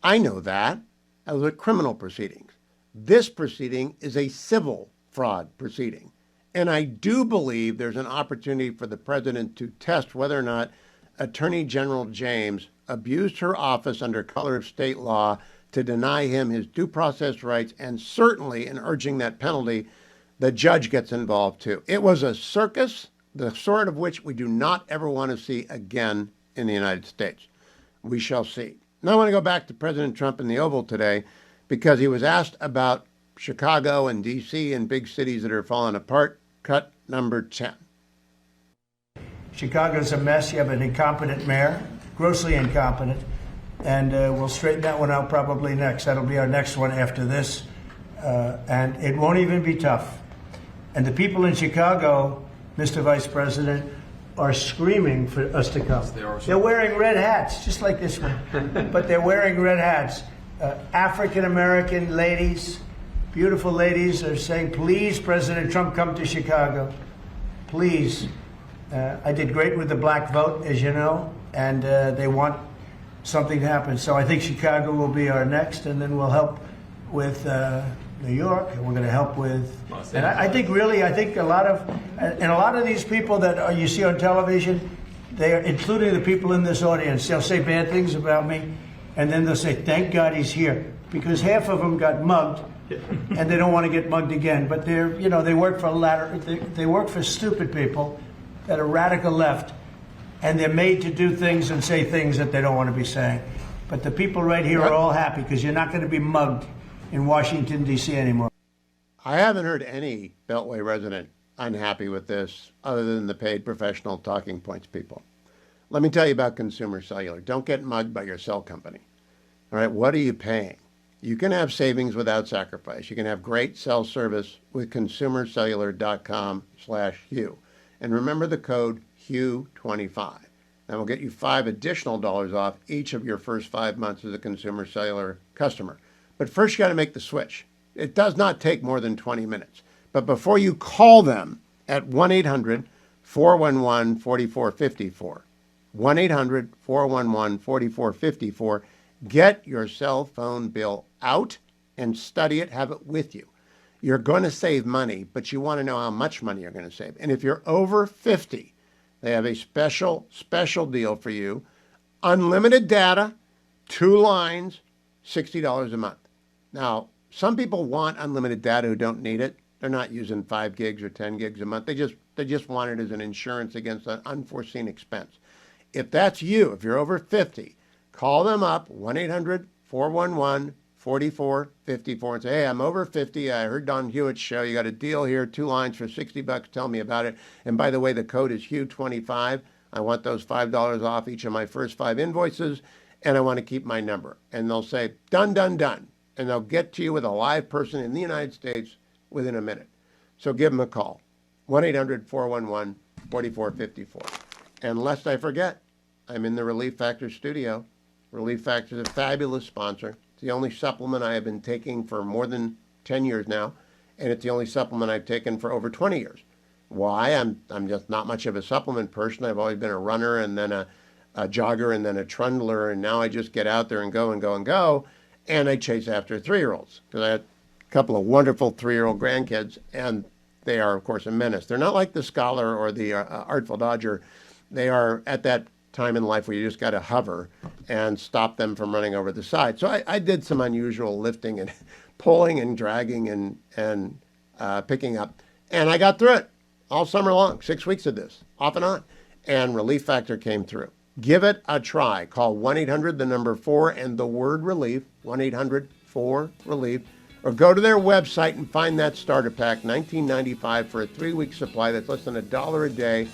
I know that. Those are criminal proceedings. This proceeding is a civil fraud proceeding. And I do believe there's an opportunity for the president to test whether or not Attorney General James abused her office under color of state law to deny him his due process rights, and certainly in urging that penalty, the judge gets involved too. It was a circus, the sort of which we do not ever want to see again in the United States. We shall see. Now I want to go back to President Trump in the Oval today because he was asked about Chicago and D.C. and big cities that are falling apart. Cut number 10. Chicago's a mess. You have an incompetent mayor, grossly incompetent, and we'll straighten that one out probably next. That'll be our next one after this, and it won't even be tough. And the people in Chicago, Mr. Vice President, are screaming for us to come. They're wearing red hats, just like this one, but they're wearing red hats. African-American ladies, beautiful ladies, are saying, please, President Trump, come to Chicago. Please. I did great with the black vote, as you know, and they want something to happen. So I think Chicago will be our next, and then we'll help with New York, and we're going to help with. And I think a lot of these people that you see on television, they are, including the people in this audience, they'll say bad things about me, and then they'll say, thank God he's here, because half of them got mugged. And they don't want to get mugged again, but they work for stupid people that are radical left, and they're made to do things and say things that they don't want to be saying. But the people right here are all happy because you're not going to be mugged in Washington, D.C. anymore. I haven't heard any Beltway resident unhappy with this other than the paid professional talking points people. Let me tell you about Consumer Cellular. Don't get mugged by your cell company. All right, what are you paying? You can have savings without sacrifice. You can have great cell service with consumercellular.com/Hugh. And remember the code HUGH25. That will get you $5 additional off each of your first 5 months as a Consumer Cellular customer. But first you got to make the switch. It does not take more than 20 minutes. But before you call them at 1-800-411-4454, 1-800-411-4454, get your cell phone bill out and study it, have it with you. You're going to save money, but you want to know how much money you're going to save. And if you're over 50, they have a special deal for you. Unlimited data, 2 lines, $60 a month. Now, some people want unlimited data who don't need it. They're not using 5 gigs or 10 gigs a month. They just want it as an insurance against an unforeseen expense. If that's you, if you're over 50, call them up, 1-800-411-4454, and say, hey, I'm over 50. I heard Don Hewitt's show. You got a deal here, 2 lines for $60. Tell me about it. And by the way, the code is HUGH25. I want those $5 off each of my first 5 invoices, and I want to keep my number. And they'll say, done, done, done. And they'll get to you with a live person in the United States within a minute. So give them a call, 1-800-411-4454. And lest I forget, I'm in the Relief Factor studio. Relief Factor is a fabulous sponsor. It's the only supplement I have been taking for more than 10 years now, and it's the only supplement I've taken for over 20 years. Why? I'm just not much of a supplement person. I've always been a runner and then a jogger and then a trundler, and now I just get out there and go and go and go, and I chase after 3-year-olds because I had a couple of wonderful 3-year-old grandkids, and they are, of course, a menace. They're not like the Scholar or the Artful Dodger. They are at that time in life where you just got to hover and stop them from running over the side. So I did some unusual lifting and pulling and dragging and picking up, and I got through it all summer long, 6 weeks of this, off and on, and Relief Factor came through. Give it a try. Call 1-800-4 and the word relief, 1-800-4-RELIEF, or go to their website and find that starter pack, $19.95 for a 3-week supply that's less than $1 a day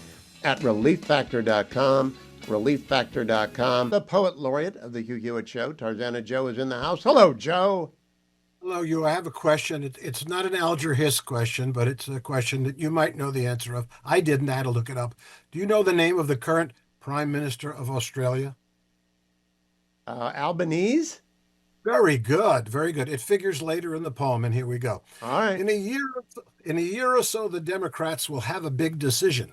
at relieffactor.com, relieffactor.com. The poet laureate of the Hugh Hewitt Show, Tarzana Joe, is in the house. Hello, Joe. Hello, you. I have a question. It's not an Alger Hiss question, but it's a question that you might know the answer of. I didn't. I had to look it up. Do you know the name of the current Prime Minister of Australia? Albanese? Very good. Very good. It figures later in the poem, and here we go. All right. In a year or so, the Democrats will have a big decision.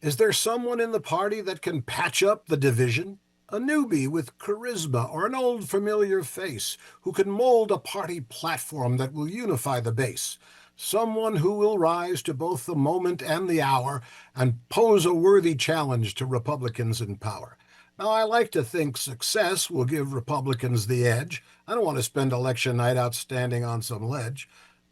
Is there someone in the party that can patch up the division? A newbie with charisma or an old familiar face who can mold a party platform that will unify the base. Someone who will rise to both the moment and the hour and pose a worthy challenge to Republicans in power. Now, I like to think success will give Republicans the edge. I don't want to spend election night out standing on some ledge.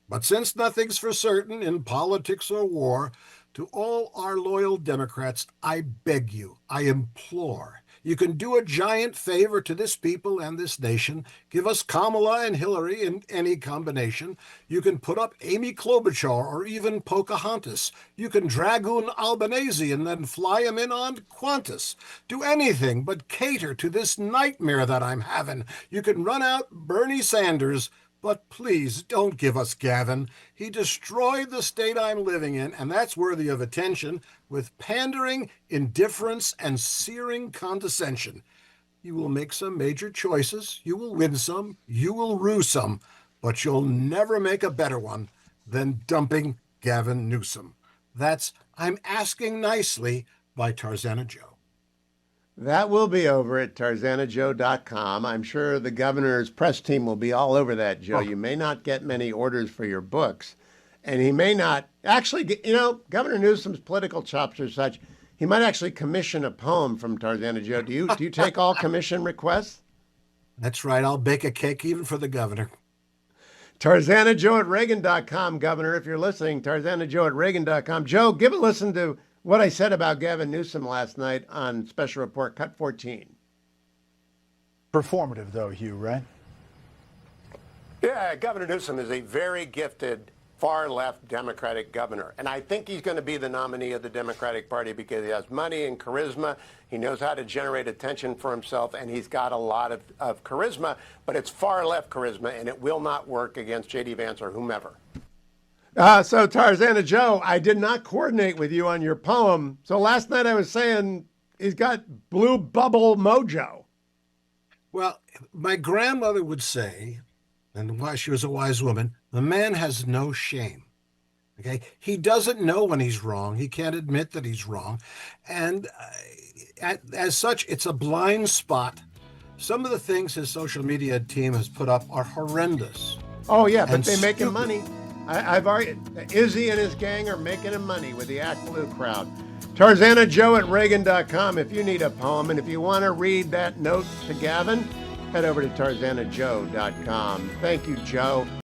But since nothing's for certain in politics or war, to all our loyal Democrats, I beg you, I implore, you can do a giant favor to this people and this nation. Give us Kamala and Hillary in any combination. You can put up Amy Klobuchar or even Pocahontas. You can dragoon Albanese and then fly him in on Qantas. Do anything but cater to this nightmare that I'm having. You can run out Bernie Sanders, but please don't give us Gavin. He destroyed the state I'm living in, and that's worthy of attention, with pandering, indifference, and searing condescension. You will make some major choices, you will win some, you will rue some, but you'll never make a better one than dumping Gavin Newsom. That's I'm Asking Nicely by Tarzana Joe. That will be over at tarzanajoe.com. I'm sure the governor's press team will be all over that, Joe. You may not get many orders for your books, and he may not actually get, Governor Newsom's political chops are such, he might actually commission a poem from Tarzana Joe. Do you take all commission requests? That's right. I'll bake a cake even for the governor. tarzanajoe@reagan.com, Governor, if you're listening, tarzanajoe@reagan.com. Joe, give a listen to what I said about Gavin Newsom last night on Special Report Cut 14. Performative, though, Hugh, right? Yeah, Governor Newsom is a very gifted far-left Democratic governor, and I think he's going to be the nominee of the Democratic Party because he has money and charisma. He knows how to generate attention for himself, and he's got a lot of charisma, but it's far-left charisma, and it will not work against J.D. Vance or whomever. So Tarzana Joe, I did not coordinate with you on your poem. So last night I was saying he's got blue bubble mojo. Well, my grandmother would say, and why she was a wise woman, the man has no shame. Okay, he doesn't know when he's wrong. He can't admit that he's wrong, and as such, it's a blind spot. Some of the things his social media team has put up are horrendous. Oh yeah, but they make him money. I've already, Izzy and his gang are making him money with the Act Blue crowd. TarzanaJoe@Reagan.com if you need a poem, and if you want to read that note to Gavin, head over to TarzanaJoe.com. Thank you, Joe.